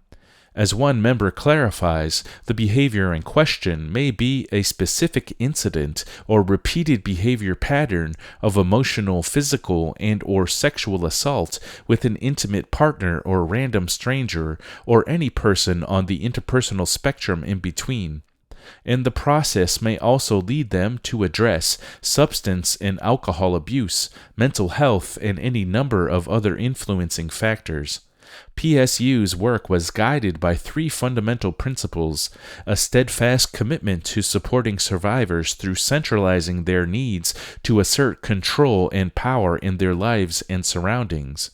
As one member clarifies, the behavior in question may be a specific incident or repeated behavior pattern of emotional, physical, and/or sexual assault with an intimate partner or random stranger, or any person on the interpersonal spectrum in between. And the process may also lead them to address substance and alcohol abuse, mental health, and any number of other influencing factors. PSU's work was guided by three fundamental principles: a steadfast commitment to supporting survivors through centralizing their needs to assert control and power in their lives and surroundings,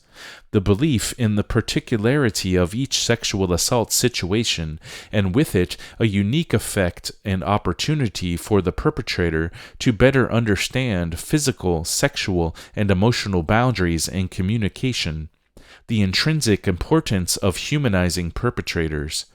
the belief in the particularity of each sexual assault situation, and with it a unique effect and opportunity for the perpetrator to better understand physical, sexual, and emotional boundaries and communication, the intrinsic importance of humanizing perpetrators.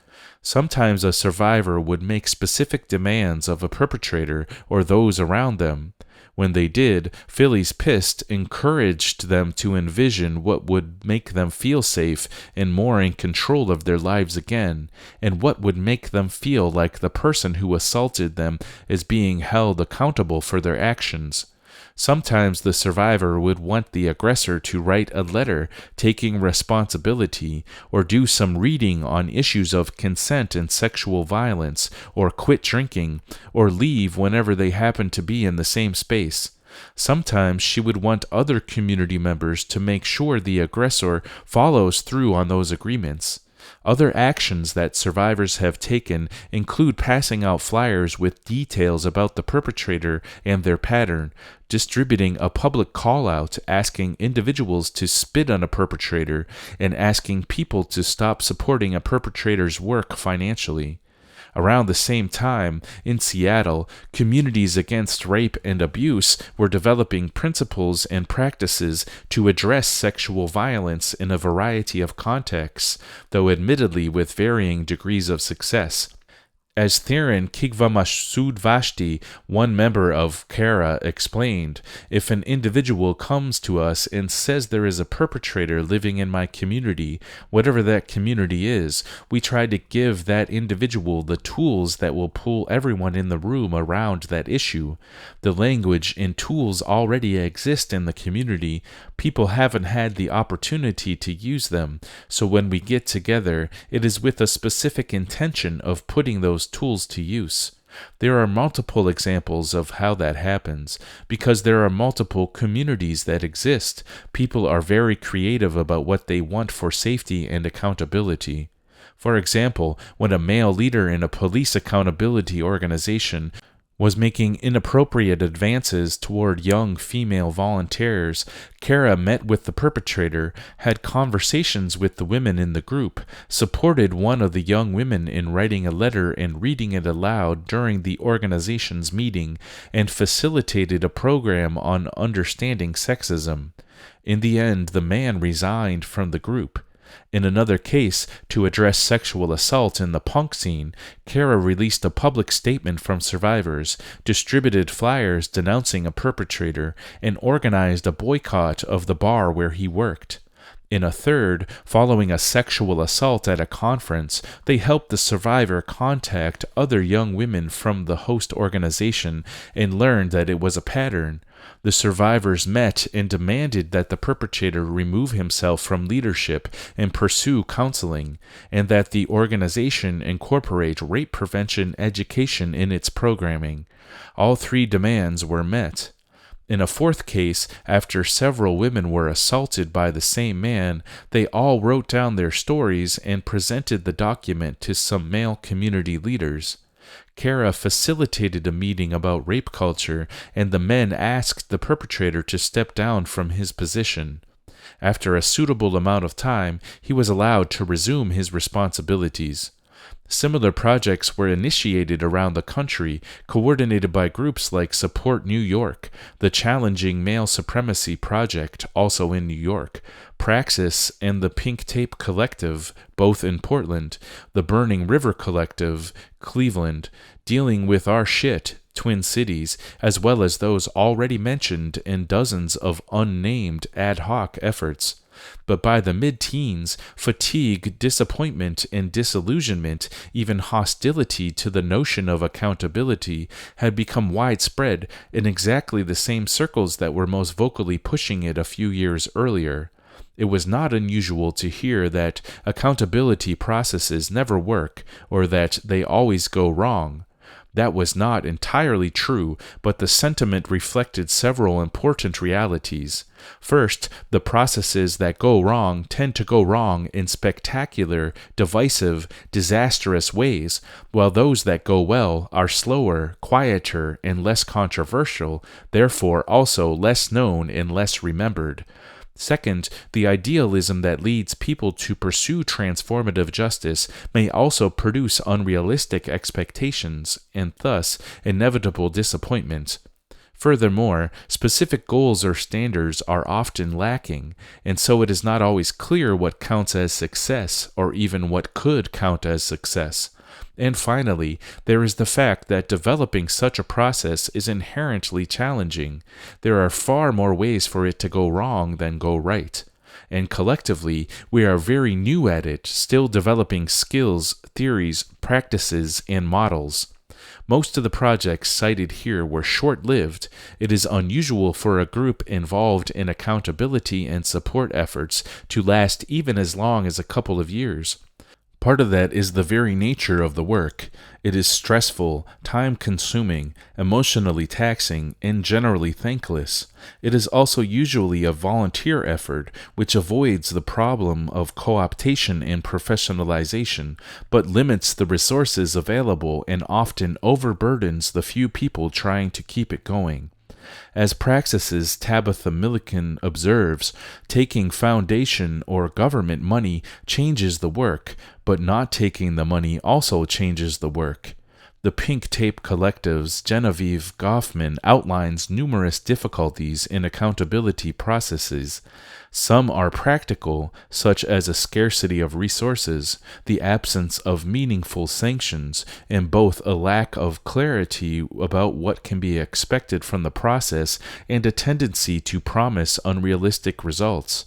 Sometimes a survivor would make specific demands of a perpetrator or those around them. When they did, Philly's Pissed encouraged them to envision what would make them feel safe and more in control of their lives again, and what would make them feel like the person who assaulted them is being held accountable for their actions. Sometimes the survivor would want the aggressor to write a letter taking responsibility, or do some reading on issues of consent and sexual violence, or quit drinking, or leave whenever they happened to be in the same space. Sometimes she would want other community members to make sure the aggressor follows through on those agreements. Other actions that survivors have taken include passing out flyers with details about the perpetrator and their pattern, distributing a public call-out asking individuals to spit on a perpetrator, and asking people to stop supporting a perpetrator's work financially. Around the same time, in Seattle, communities against rape and abuse were developing principles and practices to address sexual violence in a variety of contexts, though admittedly with varying degrees of success. As Theron Kigvamasudvashti, one member of CARA, explained, if an individual comes to us and says there is a perpetrator living in my community, whatever that community is, we try to give that individual the tools that will pull everyone in the room around that issue. The language and tools already exist in the community. People haven't had the opportunity to use them, so when we get together, it is with a specific intention of putting those tools to use. There are multiple examples of how that happens. Because there are multiple communities that exist, people are very creative about what they want for safety and accountability. For example, when a male leader in a police accountability organization was making inappropriate advances toward young female volunteers, Kara met with the perpetrator, had conversations with the women in the group, supported one of the young women in writing a letter and reading it aloud during the organization's meeting, and facilitated a program on understanding sexism. In the end, the man resigned from the group. In another case, to address sexual assault in the punk scene, Kara released a public statement from survivors, distributed flyers denouncing a perpetrator, and organized a boycott of the bar where he worked. In a third, following a sexual assault at a conference, they helped the survivor contact other young women from the host organization and learned that it was a pattern. The survivors met and demanded that the perpetrator remove himself from leadership and pursue counseling, and that the organization incorporate rape prevention education in its programming. All three demands were met. In a fourth case, after several women were assaulted by the same man, they all wrote down their stories and presented the document to some male community leaders. Kara facilitated a meeting about rape culture, and the men asked the perpetrator to step down from his position. After a suitable amount of time, he was allowed to resume his responsibilities. Similar projects were initiated around the country, coordinated by groups like Support New York, the Challenging Male Supremacy Project, also in New York, Praxis and the Pink Tape Collective, both in Portland, the Burning River Collective, Cleveland, Dealing with Our Shit, Twin Cities, as well as those already mentioned and dozens of unnamed ad hoc efforts. But by the mid-teens, fatigue, disappointment, and disillusionment, even hostility to the notion of accountability, had become widespread in exactly the same circles that were most vocally pushing it a few years earlier. It was not unusual to hear that accountability processes never work, or that they always go wrong. That was not entirely true, but the sentiment reflected several important realities. First, the processes that go wrong tend to go wrong in spectacular, divisive, disastrous ways, while those that go well are slower, quieter, and less controversial, therefore also less known and less remembered. Second, the idealism that leads people to pursue transformative justice may also produce unrealistic expectations and thus inevitable disappointment. Furthermore, specific goals or standards are often lacking, and so it is not always clear what counts as success or even what could count as success. And finally, there is the fact that developing such a process is inherently challenging. There are far more ways for it to go wrong than go right. And collectively, we are very new at it, still developing skills, theories, practices, and models. Most of the projects cited here were short-lived. It is unusual for a group involved in accountability and support efforts to last even as long as a couple of years. Part of that is the very nature of the work. It is stressful, time-consuming, emotionally taxing, and generally thankless. It is also usually a volunteer effort, which avoids the problem of co-optation and professionalization, but limits the resources available and often overburdens the few people trying to keep it going. As Praxis's Tabitha Milliken observes, taking foundation or government money changes the work, but not taking the money also changes the work. The Pink Tape Collective's Genevieve Goffman outlines numerous difficulties in accountability processes. Some are practical, such as a scarcity of resources, the absence of meaningful sanctions, and both a lack of clarity about what can be expected from the process and a tendency to promise unrealistic results.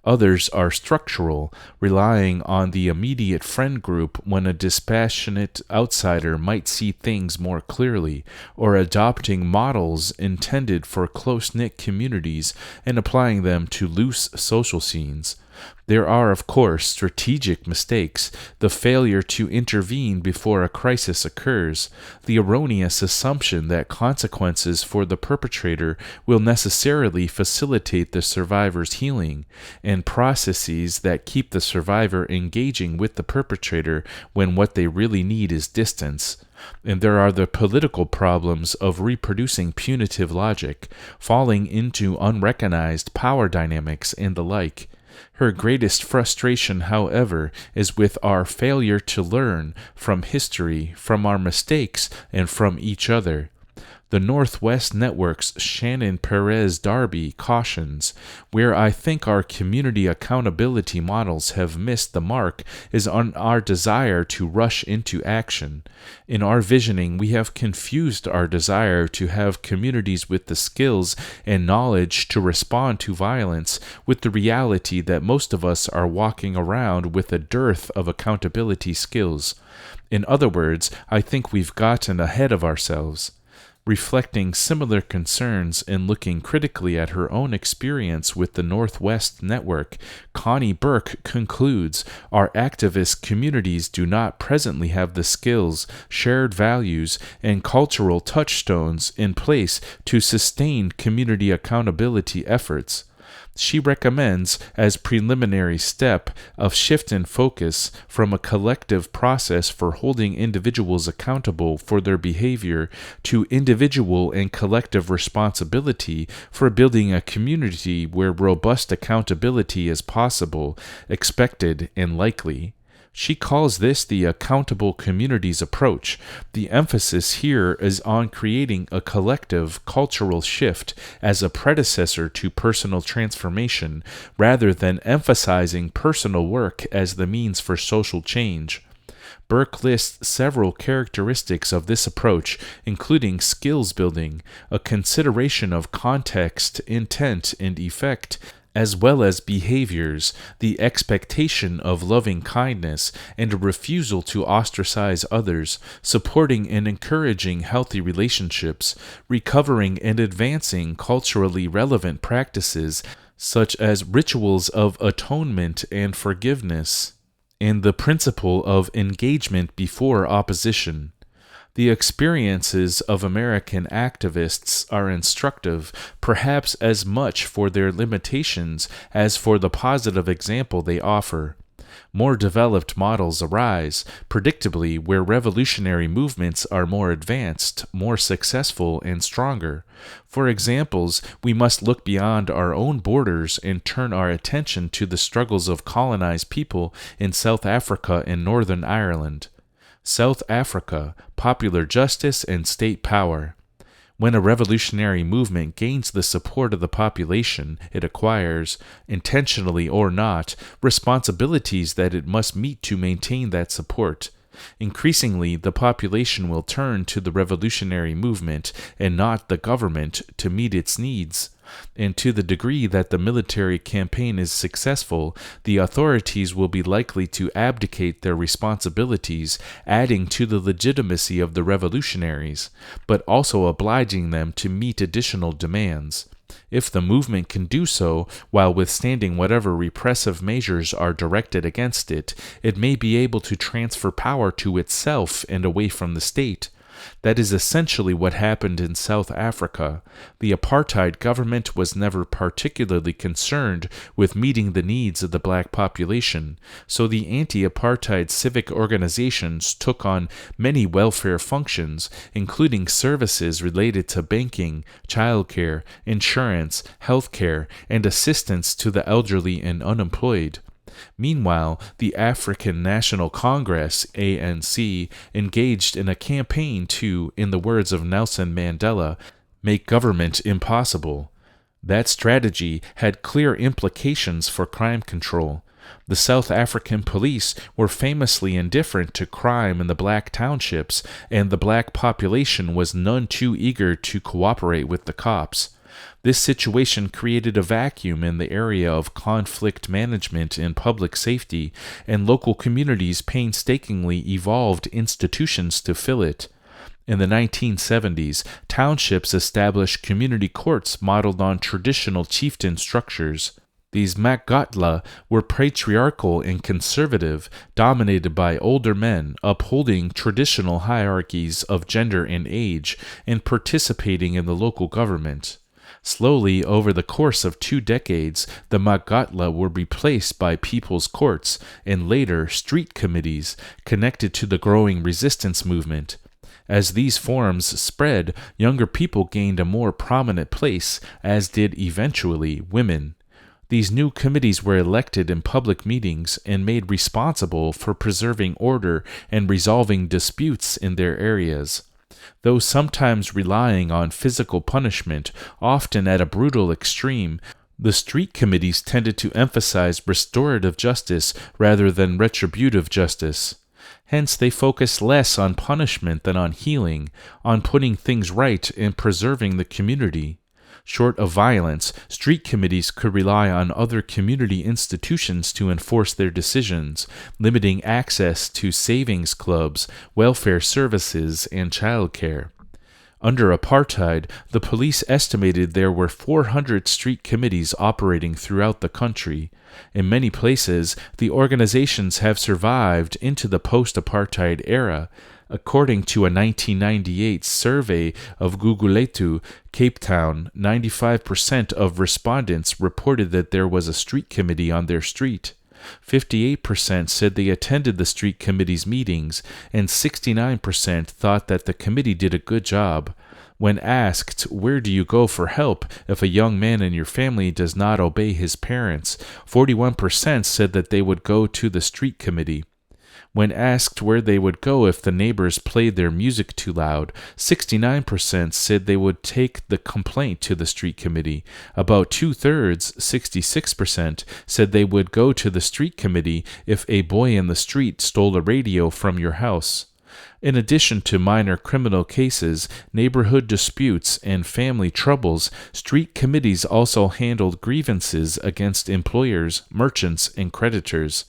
Others are structural, relying on the immediate friend group when a dispassionate outsider might see things more clearly, or adopting models intended for close-knit communities and applying them to loose social scenes. There are, of course, strategic mistakes, the failure to intervene before a crisis occurs, the erroneous assumption that consequences for the perpetrator will necessarily facilitate the survivor's healing, and processes that keep the survivor engaging with the perpetrator when what they really need is distance. And there are the political problems of reproducing punitive logic, falling into unrecognized power dynamics, and the like. Her greatest frustration, however, is with our failure to learn from history, from our mistakes, and from each other. The Northwest Network's Shannon Perez Darby cautions, where I think our community accountability models have missed the mark is on our desire to rush into action. In our visioning, we have confused our desire to have communities with the skills and knowledge to respond to violence with the reality that most of us are walking around with a dearth of accountability skills. In other words, I think we've gotten ahead of ourselves. Reflecting similar concerns and looking critically at her own experience with the Northwest Network, Connie Burke concludes, our activist communities do not presently have the skills, shared values, and cultural touchstones in place to sustain community accountability efforts. She recommends, as preliminary step, a shift in focus from a collective process for holding individuals accountable for their behavior to individual and collective responsibility for building a community where robust accountability is possible, expected, and likely. She calls this the accountable communities approach. The emphasis here is on creating a collective cultural shift as a predecessor to personal transformation, rather than emphasizing personal work as the means for social change. Burke lists several characteristics of this approach, including skills building, a consideration of context, intent, and effect, as well as behaviors, the expectation of loving kindness, and a refusal to ostracize others, supporting and encouraging healthy relationships, recovering and advancing culturally relevant practices, such as rituals of atonement and forgiveness, and the principle of engagement before opposition. The experiences of American activists are instructive, perhaps as much for their limitations as for the positive example they offer. More developed models arise, predictably, where revolutionary movements are more advanced, more successful, and stronger. For examples, we must look beyond our own borders and turn our attention to the struggles of colonized people in South Africa and Northern Ireland. South Africa, popular justice and state power. When a revolutionary movement gains the support of the population, it acquires, intentionally or not, responsibilities that it must meet to maintain that support. Increasingly, the population will turn to the revolutionary movement and not the government to meet its needs. And to the degree that the military campaign is successful, the authorities will be likely to abdicate their responsibilities, adding to the legitimacy of the revolutionaries, but also obliging them to meet additional demands. If the movement can do so while withstanding whatever repressive measures are directed against it, it may be able to transfer power to itself and away from the state. That is essentially what happened in South Africa. The apartheid government was never particularly concerned with meeting the needs of the black population, so the anti-apartheid civic organizations took on many welfare functions, including services related to banking, childcare, insurance, healthcare, and assistance to the elderly and unemployed. Meanwhile, the African National Congress, ANC, engaged in a campaign to, in the words of Nelson Mandela, make government impossible. That strategy had clear implications for crime control. The South African police were famously indifferent to crime in the black townships, and the black population was none too eager to cooperate with the cops. This situation created a vacuum in the area of conflict management and public safety, and local communities painstakingly evolved institutions to fill it. In the 1970s, townships established community courts modeled on traditional chieftain structures. These Makgotla were patriarchal and conservative, dominated by older men, upholding traditional hierarchies of gender and age, and participating in the local government. Slowly, over the course of 2 decades, the Makgotla were replaced by people's courts and later street committees connected to the growing resistance movement. As these forms spread, younger people gained a more prominent place, as did eventually women. These new committees were elected in public meetings and made responsible for preserving order and resolving disputes in their areas. Though sometimes relying on physical punishment, often at a brutal extreme, the street committees tended to emphasize restorative justice rather than retributive justice. Hence, they focused less on punishment than on healing, on putting things right and preserving the community. Short of violence, street committees could rely on other community institutions to enforce their decisions, limiting access to savings clubs, welfare services, and childcare. Under apartheid, the police estimated there were 400 street committees operating throughout the country. In many places, the organizations have survived into the post-apartheid era. According to a 1998 survey of Guguletu, Cape Town, 95% of respondents reported that there was a street committee on their street. 58% said they attended the street committee's meetings, and 69% thought that the committee did a good job. When asked, where do you go for help if a young man in your family does not obey his parents, 41% said that they would go to the street committee. When asked where they would go if the neighbors played their music too loud, 69% said they would take the complaint to the street committee. About 2/3, 66%, said they would go to the street committee if a boy in the street stole a radio from your house. In addition to minor criminal cases, neighborhood disputes, and family troubles, street committees also handled grievances against employers, merchants, and creditors.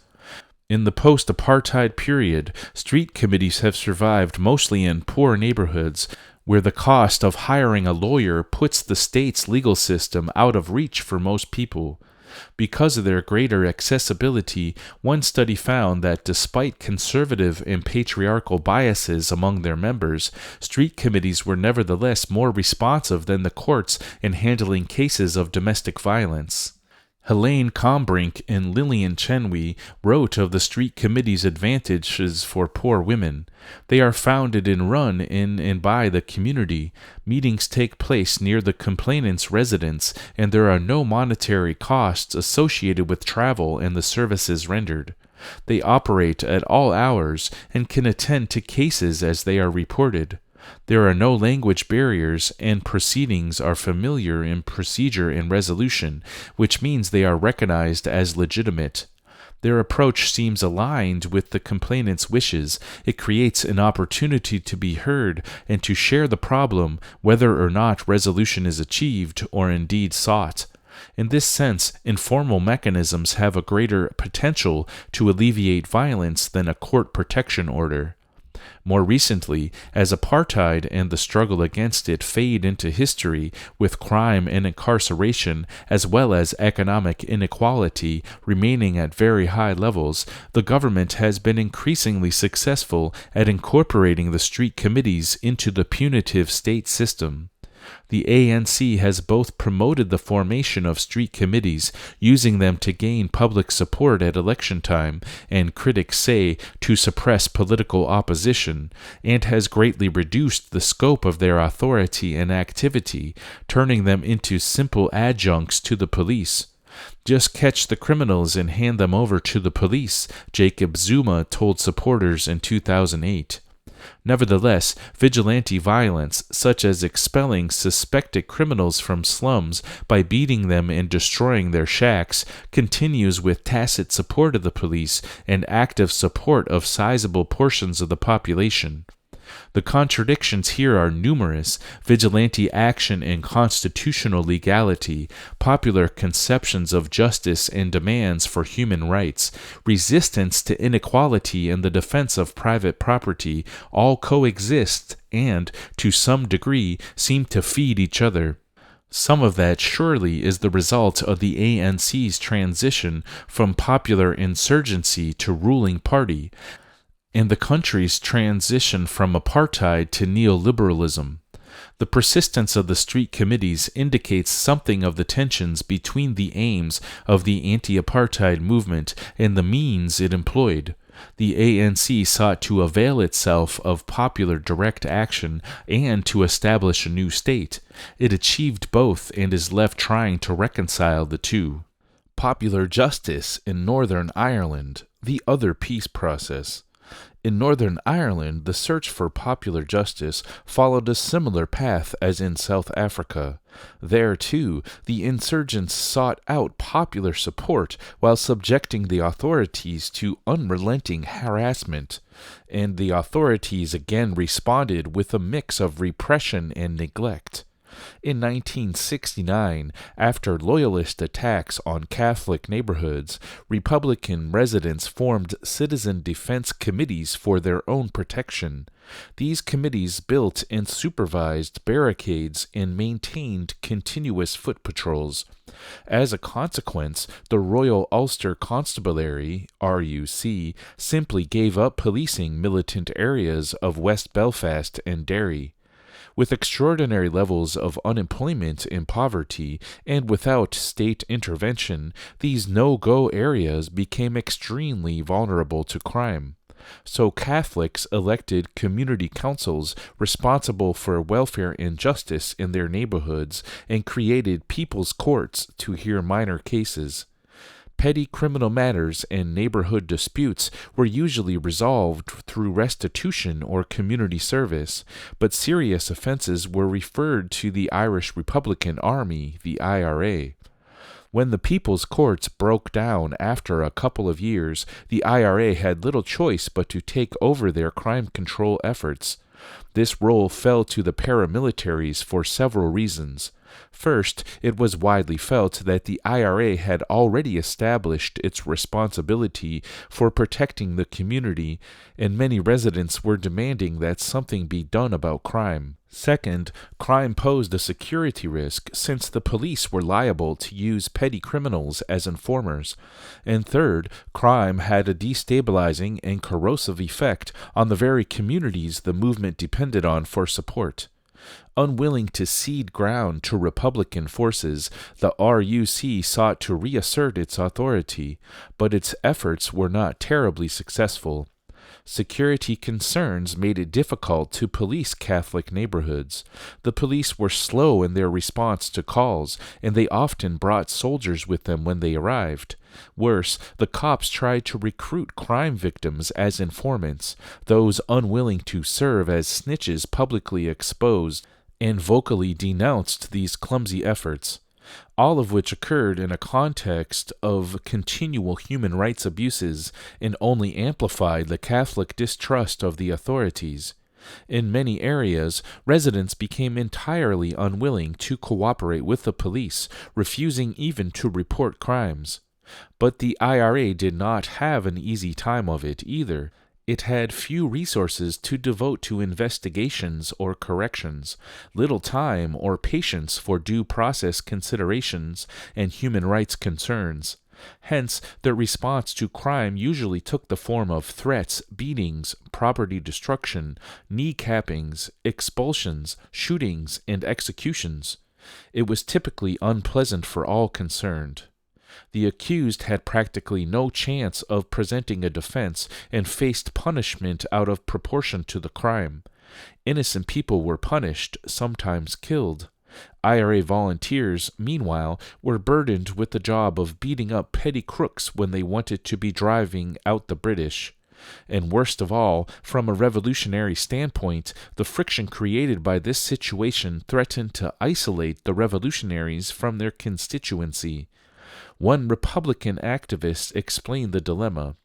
In the post-apartheid period, street committees have survived mostly in poor neighborhoods, where the cost of hiring a lawyer puts the state's legal system out of reach for most people. Because of their greater accessibility, one study found that despite conservative and patriarchal biases among their members, street committees were nevertheless more responsive than the courts in handling cases of domestic violence. Helene Combrink and Lillian Cheney wrote of the street committee's advantages for poor women. They are founded and run in and by the community. Meetings take place near the complainant's residence, and there are no monetary costs associated with travel and the services rendered. They operate at all hours and can attend to cases as they are reported. There are no language barriers, and proceedings are familiar in procedure and resolution, which means they are recognized as legitimate. Their approach seems aligned with the complainant's wishes. It creates an opportunity to be heard and to share the problem, whether or not resolution is achieved or indeed sought. In this sense, informal mechanisms have a greater potential to alleviate violence than a court protection order. More recently, as apartheid and the struggle against it fade into history, with crime and incarceration as well as economic inequality remaining at very high levels, the government has been increasingly successful at incorporating the street committees into the punitive state system. The ANC has both promoted the formation of street committees, using them to gain public support at election time, and critics say to suppress political opposition, and has greatly reduced the scope of their authority and activity, turning them into simple adjuncts to the police. Just catch the criminals and hand them over to the police, Jacob Zuma told supporters in 2008. Nevertheless, vigilante violence, such as expelling suspected criminals from slums by beating them and destroying their shacks, continues with tacit support of the police and active support of sizable portions of the population. The contradictions here are numerous: vigilante action and constitutional legality, popular conceptions of justice and demands for human rights, resistance to inequality and the defense of private property all coexist and, to some degree, seem to feed each other. Some of that surely is the result of the ANC's transition from popular insurgency to ruling party, and the country's transition from apartheid to neoliberalism. The persistence of the street committees indicates something of the tensions between the aims of the anti-apartheid movement and the means it employed. The ANC sought to avail itself of popular direct action and to establish a new state. It achieved both and is left trying to reconcile the two. Popular justice in Northern Ireland, the other peace process. In Northern Ireland, the search for popular justice followed a similar path as in South Africa. There, too, the insurgents sought out popular support while subjecting the authorities to unrelenting harassment, and the authorities again responded with a mix of repression and neglect. In 1969, after Loyalist attacks on Catholic neighborhoods, Republican residents formed citizen defense committees for their own protection. These committees built and supervised barricades and maintained continuous foot patrols. As a consequence, the Royal Ulster Constabulary, RUC, simply gave up policing militant areas of West Belfast and Derry. With extraordinary levels of unemployment and poverty, and without state intervention, these no-go areas became extremely vulnerable to crime. So Catholics elected community councils responsible for welfare and justice in their neighborhoods and created people's courts to hear minor cases. Petty criminal matters and neighborhood disputes were usually resolved through restitution or community service, but serious offenses were referred to the Irish Republican Army, the IRA. When the People's Courts broke down after a couple of years, the IRA had little choice but to take over their crime control efforts. This role fell to the paramilitaries for several reasons. First, it was widely felt that the IRA had already established its responsibility for protecting the community, and many residents were demanding that something be done about crime. Second, crime posed a security risk since the police were liable to use petty criminals as informers. And third, crime had a destabilizing and corrosive effect on the very communities the movement depended on for support. Unwilling to cede ground to Republican forces, the RUC sought to reassert its authority, but its efforts were not terribly successful. Security concerns made it difficult to police Catholic neighborhoods. The police were slow in their response to calls, and they often brought soldiers with them when they arrived. Worse, the cops tried to recruit crime victims as informants. Those unwilling to serve as snitches publicly exposed and vocally denounced these clumsy efforts, all of which occurred in a context of continual human rights abuses and only amplified the Catholic distrust of the authorities. In many areas, residents became entirely unwilling to cooperate with the police, refusing even to report crimes. But the IRA did not have an easy time of it either. It had few resources to devote to investigations or corrections, little time or patience for due process considerations and human rights concerns. Hence, their response to crime usually took the form of threats, beatings, property destruction, kneecappings, expulsions, shootings, and executions. It was typically unpleasant for all concerned. The accused had practically no chance of presenting a defense and faced punishment out of proportion to the crime. Innocent people were punished, sometimes killed. IRA volunteers, meanwhile, were burdened with the job of beating up petty crooks when they wanted to be driving out the British. And worst of all, from a revolutionary standpoint, the friction created by this situation threatened to isolate the revolutionaries from their constituency. One Republican activist explained the dilemma.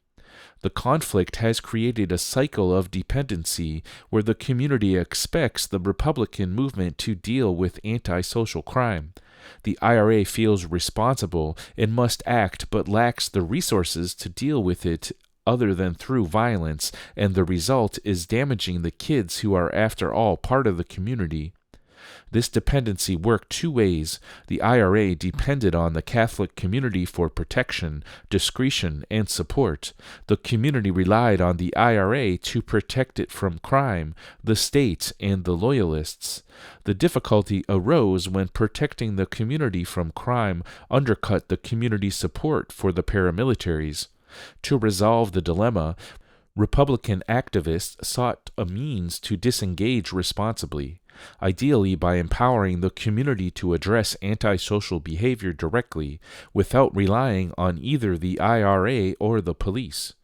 The conflict has created a cycle of dependency where the community expects the Republican movement to deal with antisocial crime. The IRA feels responsible and must act but lacks the resources to deal with it other than through violence, and the result is damaging the kids who are, after all, part of the community. This dependency worked two ways. The IRA depended on the Catholic community for protection, discretion, and support. The community relied on the IRA to protect it from crime, the state, and the loyalists. The difficulty arose when protecting the community from crime undercut the community's support for the paramilitaries. To resolve the dilemma, Republican activists sought a means to disengage responsibly, ideally by empowering the community to address antisocial behavior directly, without relying on either the IRA or the police.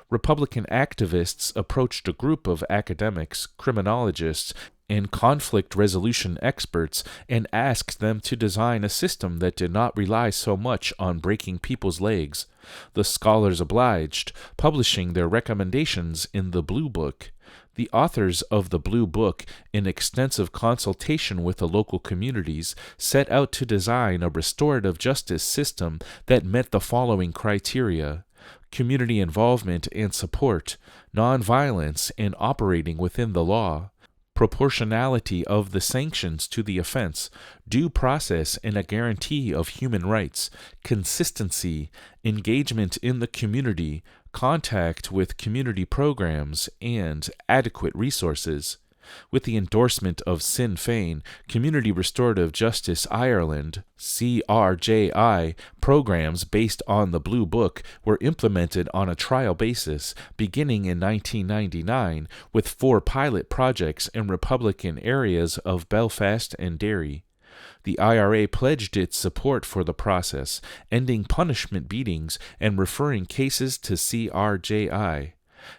Republican activists approached a group of academics, criminologists, and conflict resolution experts and asked them to design a system that did not rely so much on breaking people's legs. The scholars obliged, publishing their recommendations in the Blue Book. The authors of the Blue Book, in extensive consultation with the local communities, set out to design a restorative justice system that met the following criteria: community involvement and support, nonviolence, and operating within the law, proportionality of the sanctions to the offense, due process and a guarantee of human rights, consistency, engagement in the community, contact with community programs, and adequate resources. With the endorsement of Sinn Féin, Community Restorative Justice Ireland (CRJI) programs based on the Blue Book were implemented on a trial basis, beginning in 1999, with 4 pilot projects in Republican areas of Belfast and Derry. The IRA pledged its support for the process, ending punishment beatings and referring cases to CRJI.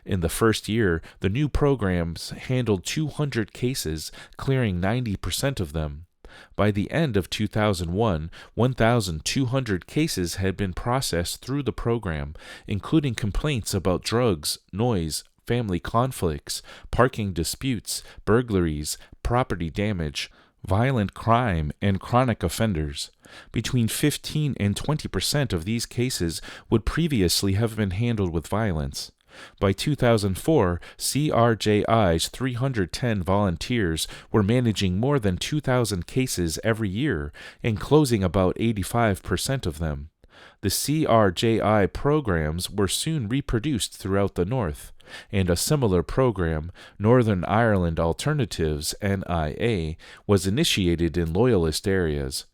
In the first year, the new programs handled 200 cases, clearing 90% of them. By the end of 2001, 1,200 cases had been processed through the program, including complaints about drugs, noise, family conflicts, parking disputes, burglaries, property damage, Violent crime and chronic offenders. Between 15 and 20% of these cases would previously have been handled with violence. By 2004, CRJI's 310 volunteers were managing more than 2,000 cases every year and closing about 85% of them. The CRJI programs were soon reproduced throughout the North, and a similar program, Northern Ireland Alternatives (NIA), was initiated in Loyalist areas.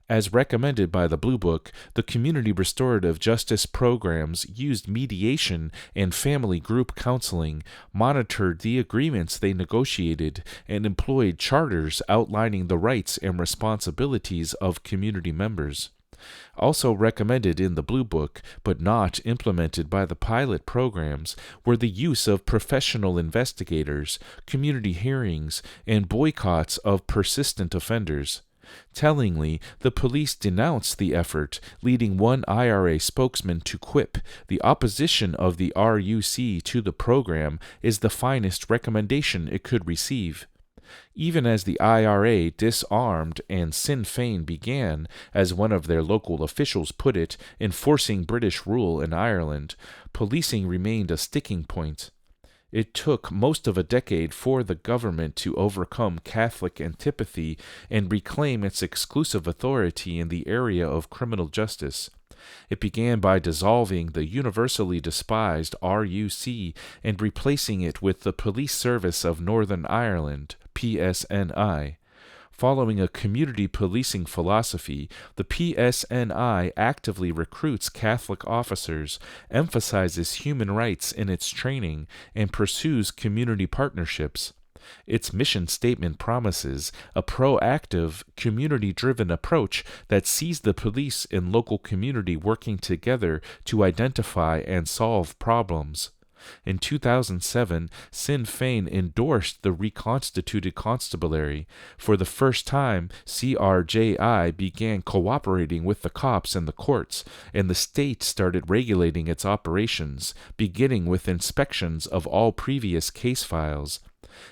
As recommended by the Blue Book, the community restorative justice programs used mediation and family group counseling, monitored the agreements they negotiated, and employed charters outlining the rights and responsibilities of community members. Also recommended in the Blue Book, but not implemented by the pilot programs, were the use of professional investigators, community hearings, and boycotts of persistent offenders. Tellingly, the police denounced the effort, leading one IRA spokesman to quip, "The opposition of the RUC to the program is the finest recommendation it could receive." Even as the IRA disarmed and Sinn Féin began, as one of their local officials put it, enforcing British rule in Ireland, policing remained a sticking point. It took most of a decade for the government to overcome Catholic antipathy and reclaim its exclusive authority in the area of criminal justice. It began by dissolving the universally despised RUC and replacing it with the Police Service of Northern Ireland, PSNI. Following a community policing philosophy, the PSNI actively recruits Catholic officers, emphasizes human rights in its training, and pursues community partnerships. Its mission statement promises a proactive, community-driven approach that sees the police and local community working together to identify and solve problems. In 2007, Sinn Féin endorsed the reconstituted constabulary. For the first time, CRJI began cooperating with the cops and the courts, and the state started regulating its operations, beginning with inspections of all previous case files.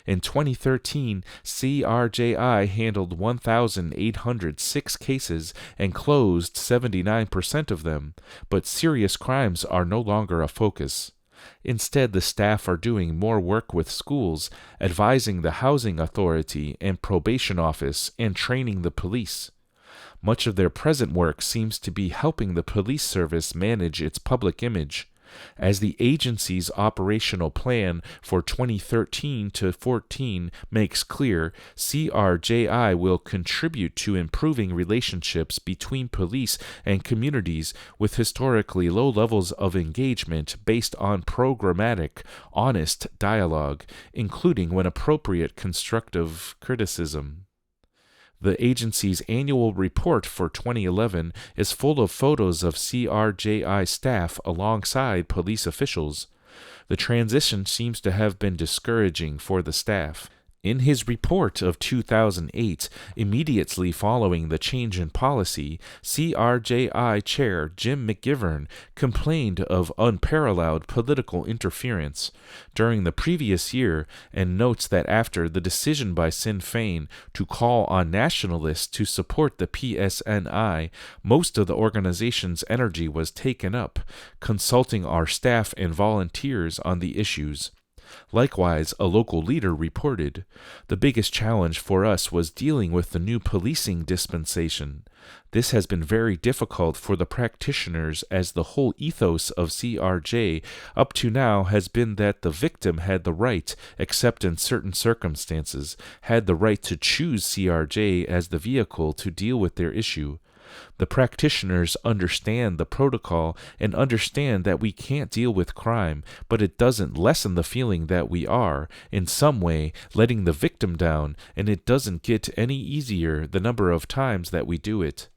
In 2013, CRJI handled 1,806 cases and closed 79% of them, but serious crimes are no longer a focus. Instead, the staff are doing more work with schools, advising the housing authority and probation office, and training the police. Much of their present work seems to be helping the police service manage its public image. As the agency's operational plan for 2013 to 14 makes clear, CRJI will contribute to improving relationships between police and communities with historically low levels of engagement based on programmatic, honest dialogue, including when appropriate constructive criticism. The agency's annual report for 2011 is full of photos of CRJI staff alongside police officials. The transition seems to have been discouraging for the staff. In his report of 2008, immediately following the change in policy, CRJI Chair Jim McGivern complained of unparalleled political interference during the previous year and notes that after the decision by Sinn Féin to call on nationalists to support the PSNI, most of the organization's energy was taken up, consulting our staff and volunteers on the issues. Likewise, a local leader reported, "The biggest challenge for us was dealing with the new policing dispensation. This has been very difficult for the practitioners as the whole ethos of CRJ up to now has been that the victim had the right, except in certain circumstances, had the right to choose CRJ as the vehicle to deal with their issue. The practitioners understand the protocol and understand that we can't deal with crime, but it doesn't lessen the feeling that we are, in some way, letting the victim down, and it doesn't get any easier the number of times that we do it."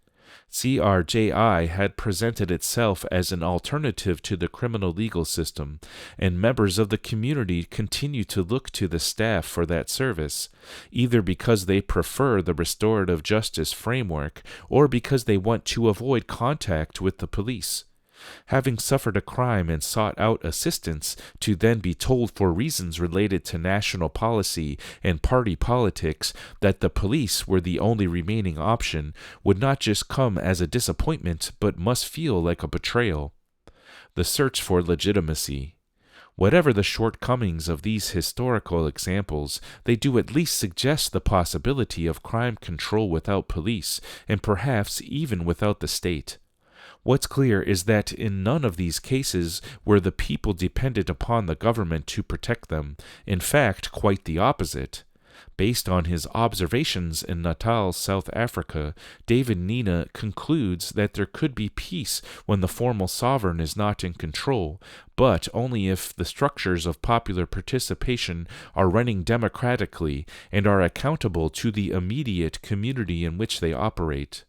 CRJI had presented itself as an alternative to the criminal legal system, and members of the community continue to look to the staff for that service, either because they prefer the restorative justice framework or because they want to avoid contact with the police. Having suffered a crime and sought out assistance, to then be told for reasons related to national policy and party politics that the police were the only remaining option would not just come as a disappointment but must feel like a betrayal. The search for legitimacy. Whatever the shortcomings of these historical examples, they do at least suggest the possibility of crime control without police, and perhaps even without the state. What's clear is that in none of these cases were the people dependent upon the government to protect them. In fact, quite the opposite. Based on his observations in Natal, South Africa, David Nina concludes that there could be peace when the formal sovereign is not in control, but only if the structures of popular participation are running democratically and are accountable to the immediate community in which they operate.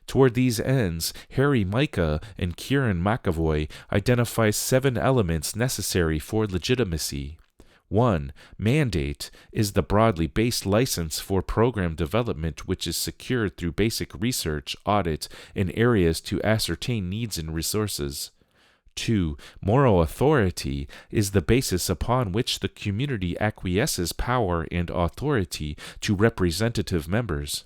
Toward these ends, Harry Micah and Kieran McAvoy identify 7 elements necessary for legitimacy. 1. Mandate is the broadly based license for program development which is secured through basic research, audit, in areas to ascertain needs and resources. 2. Moral authority is the basis upon which the community acquiesces power and authority to representative members.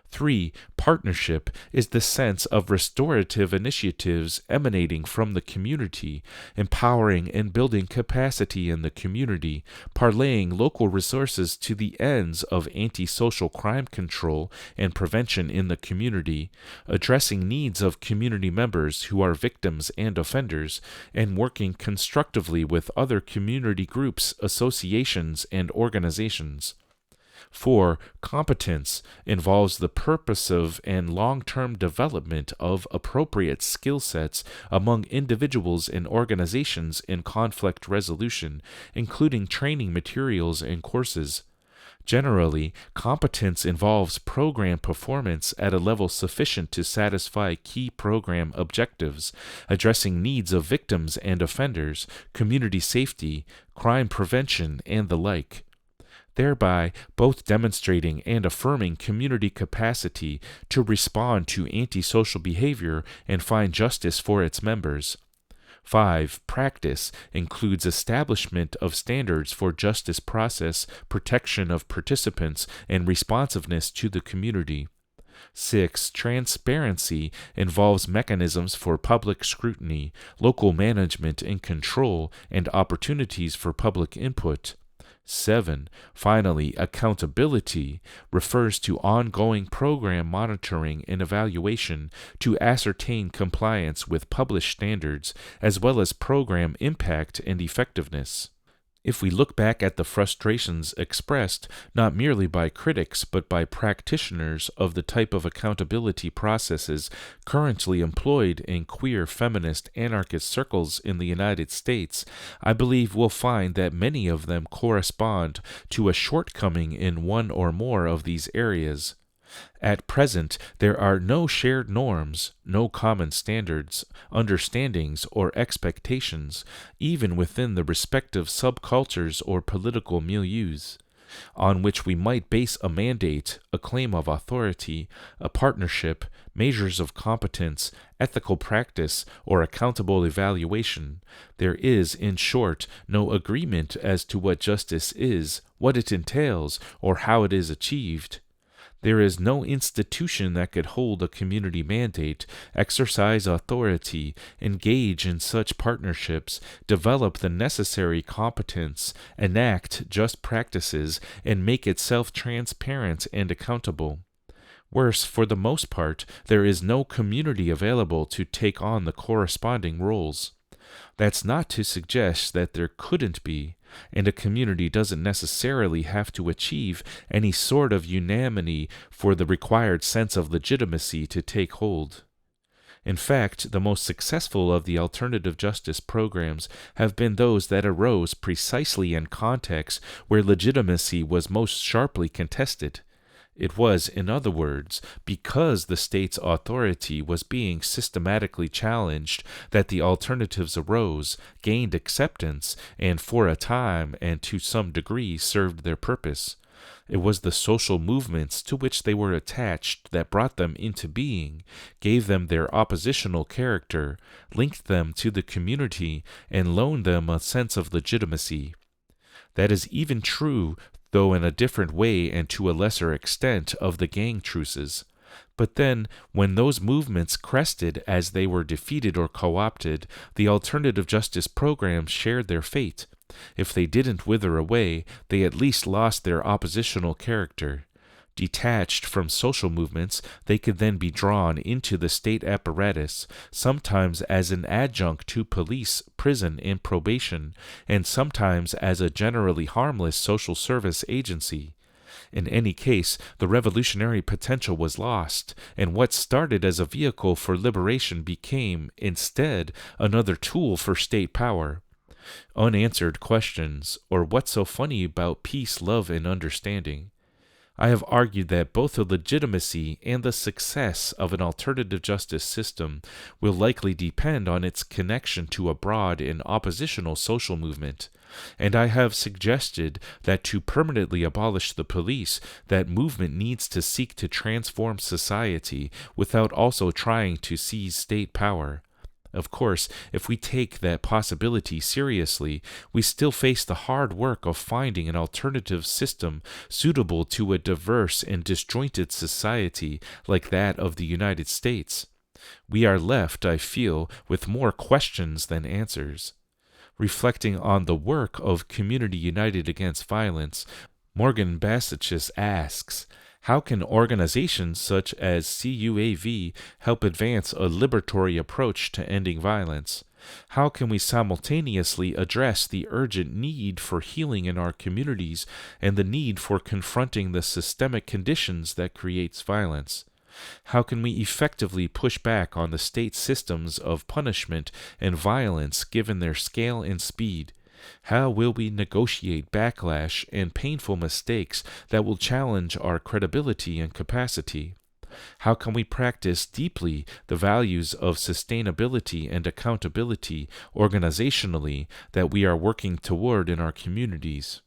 3. Partnership is the sense of restorative initiatives emanating from the community, empowering and building capacity in the community, parlaying local resources to the ends of anti-social crime control and prevention in the community, addressing needs of community members who are victims and offenders, and working constructively with other community groups, associations, and organizations. 4. Competence involves the purposive and long-term development of appropriate skill sets among individuals and organizations in conflict resolution, including training materials and courses. Generally, competence involves program performance at a level sufficient to satisfy key program objectives, addressing needs of victims and offenders, community safety, crime prevention, and the like, thereby both demonstrating and affirming community capacity to respond to antisocial behavior and find justice for its members. 5. Practice includes establishment of standards for justice process, protection of participants, and responsiveness to the community. 6. Transparency involves mechanisms for public scrutiny, local management and control, and opportunities for public input. 7. Finally, accountability refers to ongoing program monitoring and evaluation to ascertain compliance with published standards, as well as program impact and effectiveness. If we look back at the frustrations expressed not merely by critics but by practitioners of the type of accountability processes currently employed in queer feminist anarchist circles in the United States, I believe we'll find that many of them correspond to a shortcoming in one or more of these areas. At present, there are no shared norms, no common standards, understandings, or expectations, even within the respective subcultures or political milieus, on which we might base a mandate, a claim of authority, a partnership, measures of competence, ethical practice, or accountable evaluation. There is, in short, no agreement as to what justice is, what it entails, or how it is achieved. There is no institution that could hold a community mandate, exercise authority, engage in such partnerships, develop the necessary competence, enact just practices, and make itself transparent and accountable. Worse, for the most part, there is no community available to take on the corresponding roles. That's not to suggest that there couldn't be, and a community doesn't necessarily have to achieve any sort of unanimity for the required sense of legitimacy to take hold. In fact, the most successful of the alternative justice programs have been those that arose precisely in contexts where legitimacy was most sharply contested. It was, in other words, because the state's authority was being systematically challenged that the alternatives arose, gained acceptance, and for a time and to some degree served their purpose. It was the social movements to which they were attached that brought them into being, gave them their oppositional character, linked them to the community, and loaned them a sense of legitimacy. That is even true, though in a different way and to a lesser extent, of the gang truces. But then, when those movements crested as they were defeated or co-opted, the alternative justice programs shared their fate. If they didn't wither away, they at least lost their oppositional character. Detached from social movements, they could then be drawn into the state apparatus, sometimes as an adjunct to police, prison, and probation, and sometimes as a generally harmless social service agency. In any case, the revolutionary potential was lost, and what started as a vehicle for liberation became, instead, another tool for state power. Unanswered questions, or what's so funny about peace, love, and understanding. I have argued that both the legitimacy and the success of an alternative justice system will likely depend on its connection to a broad and oppositional social movement, and I have suggested that to permanently abolish the police, that movement needs to seek to transform society without also trying to seize state power. Of course, if we take that possibility seriously, we still face the hard work of finding an alternative system suitable to a diverse and disjointed society like that of the United States. We are left, I feel, with more questions than answers. Reflecting on the work of Community United Against Violence, Morgan Basachis asks, how can organizations such as CUAV help advance a liberatory approach to ending violence? How can we simultaneously address the urgent need for healing in our communities and the need for confronting the systemic conditions that creates violence? How can we effectively push back on the state systems of punishment and violence given their scale and speed? How will we negotiate backlash and painful mistakes that will challenge our credibility and capacity? How can we practice deeply the values of sustainability and accountability organizationally that we are working toward in our communities?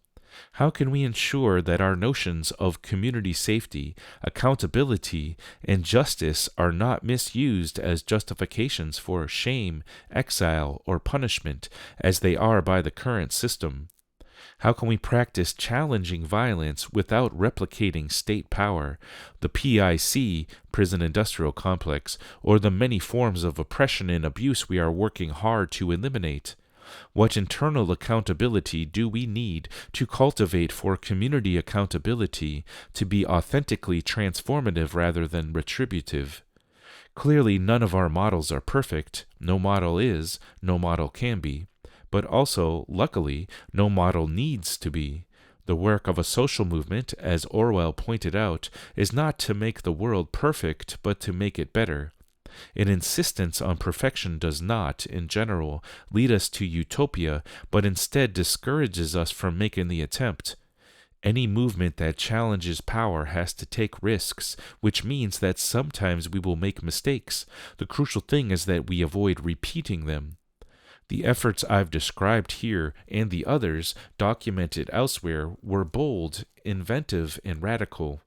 How can we ensure that our notions of community safety, accountability, and justice are not misused as justifications for shame, exile, or punishment, as they are by the current system? How can we practice challenging violence without replicating state power, the PIC, prison industrial complex, or the many forms of oppression and abuse we are working hard to eliminate? What internal accountability do we need to cultivate for community accountability to be authentically transformative rather than retributive? Clearly, none of our models are perfect. No model is, no model can be. But also, luckily, no model needs to be. The work of a social movement, as Orwell pointed out, is not to make the world perfect, but to make it better. An insistence on perfection does not, in general, lead us to utopia, but instead discourages us from making the attempt. Any movement that challenges power has to take risks, which means that sometimes we will make mistakes. The crucial thing is that we avoid repeating them. The efforts I've described here and the others documented elsewhere were bold, inventive, and radical.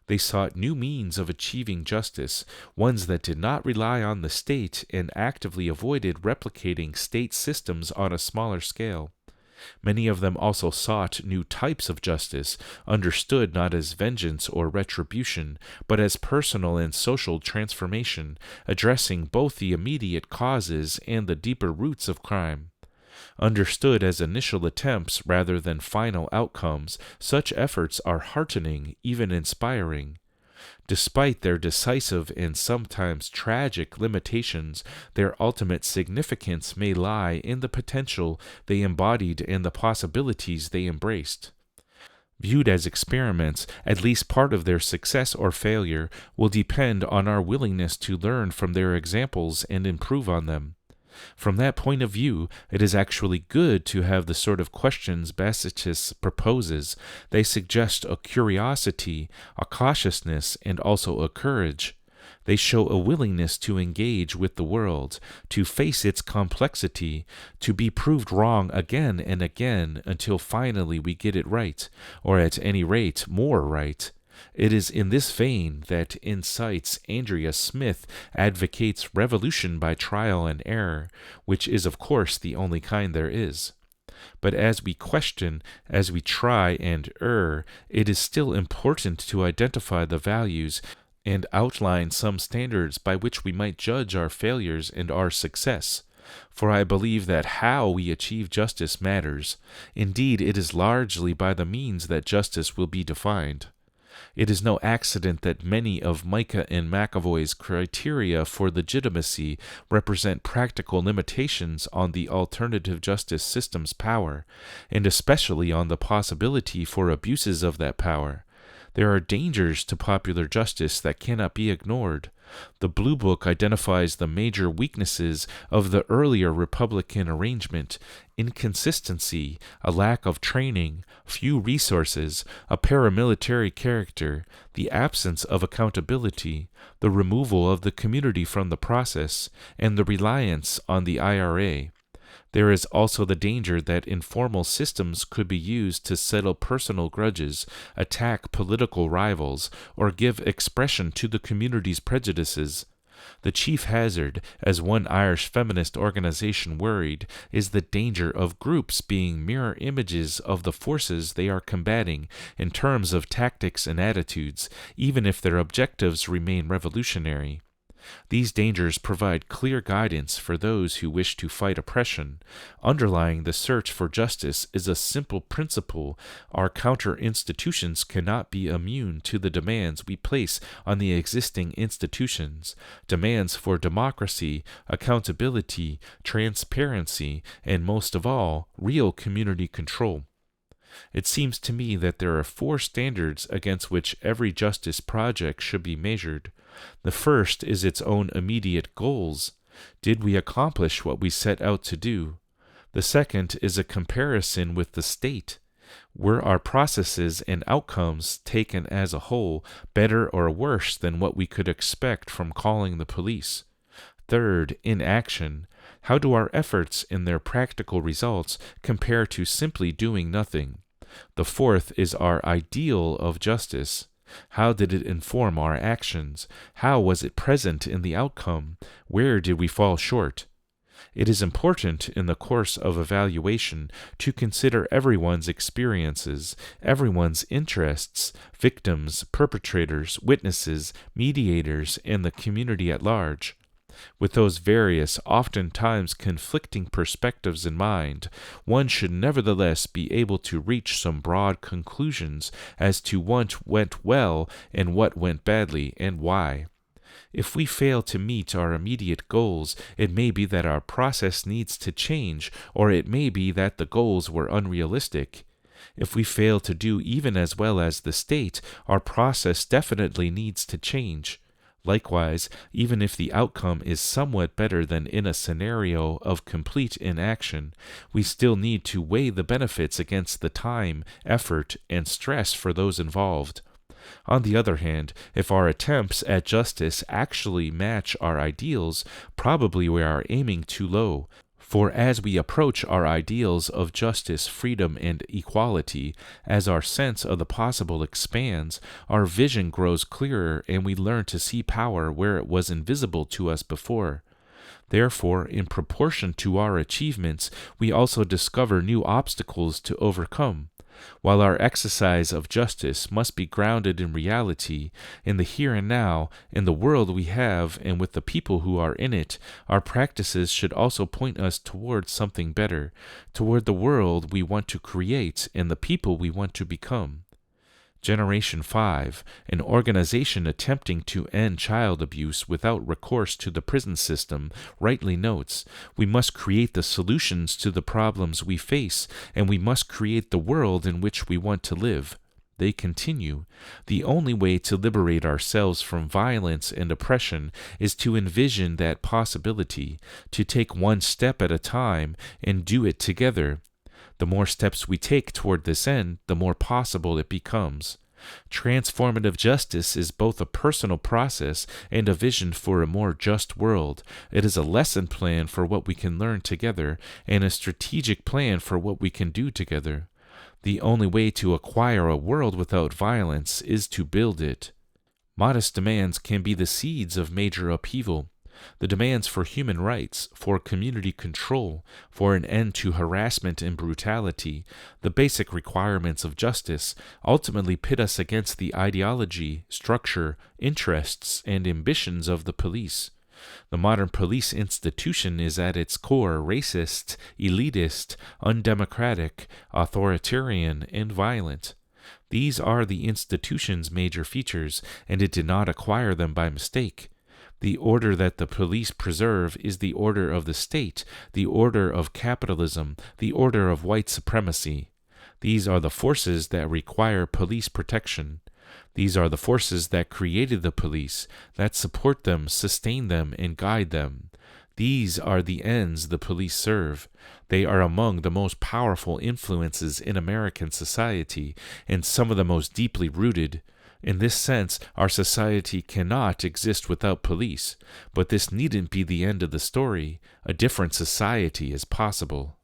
They sought new means of achieving justice, ones that did not rely on the state and actively avoided replicating state systems on a smaller scale. Many of them also sought new types of justice, understood not as vengeance or retribution, but as personal and social transformation, addressing both the immediate causes and the deeper roots of crime. Understood as initial attempts rather than final outcomes, such efforts are heartening, even inspiring. Despite their decisive and sometimes tragic limitations, their ultimate significance may lie in the potential they embodied and the possibilities they embraced. Viewed as experiments, at least part of their success or failure will depend on our willingness to learn from their examples and improve on them. From that point of view, it is actually good to have the sort of questions Basachis proposes. They suggest a curiosity, a cautiousness, and also a courage. They show a willingness to engage with the world, to face its complexity, to be proved wrong again and again until finally we get it right, or at any rate, more right. It is in this vein that Insight's Andrea Smith advocates revolution by trial and error, which is of course the only kind there is. But as we question, as we try and err, it is still important to identify the values and outline some standards by which we might judge our failures and our success. For I believe that how we achieve justice matters. Indeed, it is largely by the means that justice will be defined. It is no accident that many of Micah and McAvoy's criteria for legitimacy represent practical limitations on the alternative justice system's power, and especially on the possibility for abuses of that power. There are dangers to popular justice that cannot be ignored. The Blue Book identifies the major weaknesses of the earlier Republican arrangement: inconsistency, a lack of training, few resources, a paramilitary character, the absence of accountability, the removal of the community from the process, and the reliance on the IRA. There is also the danger that informal systems could be used to settle personal grudges, attack political rivals, or give expression to the community's prejudices. The chief hazard, as one Irish feminist organization worried, is the danger of groups being mirror images of the forces they are combating in terms of tactics and attitudes, even if their objectives remain revolutionary. These dangers provide clear guidance for those who wish to fight oppression. Underlying the search for justice is a simple principle: our counter-institutions cannot be immune to the demands we place on the existing institutions, demands for democracy, accountability, transparency, and most of all, real community control. It seems to me that there are 4 standards against which every justice project should be measured. The first is its own immediate goals. Did we accomplish what we set out to do? The second is a comparison with the state. Were our processes and outcomes, taken as a whole, better or worse than what we could expect from calling the police? Third, in action. How do our efforts in their practical results compare to simply doing nothing? The fourth is our ideal of justice. How did it inform our actions? How was it present in the outcome? Where did we fall short? It is important in the course of evaluation to consider everyone's experiences, everyone's interests, victims, perpetrators, witnesses, mediators, and the community at large. With those various, oftentimes conflicting perspectives in mind, one should nevertheless be able to reach some broad conclusions as to what went well and what went badly, and why. If we fail to meet our immediate goals, it may be that our process needs to change, or it may be that the goals were unrealistic. If we fail to do even as well as the state, our process definitely needs to change. Likewise, even if the outcome is somewhat better than in a scenario of complete inaction, we still need to weigh the benefits against the time, effort, and stress for those involved. On the other hand, if our attempts at justice actually match our ideals, probably we are aiming too low. For as we approach our ideals of justice, freedom, and equality, as our sense of the possible expands, our vision grows clearer and we learn to see power where it was invisible to us before. Therefore, in proportion to our achievements, we also discover new obstacles to overcome. While our exercise of justice must be grounded in reality, in the here and now, in the world we have, and with the people who are in it, our practices should also point us toward something better, toward the world we want to create and the people we want to become. Generation 5, an organization attempting to end child abuse without recourse to the prison system, rightly notes, we must create the solutions to the problems we face, and we must create the world in which we want to live. They continue, the only way to liberate ourselves from violence and oppression is to envision that possibility, to take one step at a time and do it together. The more steps we take toward this end, the more possible it becomes. Transformative justice is both a personal process and a vision for a more just world. It is a lesson plan for what we can learn together and a strategic plan for what we can do together. The only way to acquire a world without violence is to build it. Modest demands can be the seeds of major upheaval. The demands for human rights, for community control, for an end to harassment and brutality, the basic requirements of justice, ultimately pit us against the ideology, structure, interests, and ambitions of the police. The modern police institution is at its core racist, elitist, undemocratic, authoritarian, and violent. These are the institution's major features, and it did not acquire them by mistake. The order that the police preserve is the order of the state, the order of capitalism, the order of white supremacy. These are the forces that require police protection. These are the forces that created the police, that support them, sustain them, and guide them. These are the ends the police serve. They are among the most powerful influences in American society, and some of the most deeply rooted. In this sense, our society cannot exist without police, but this needn't be the end of the story. A different society is possible.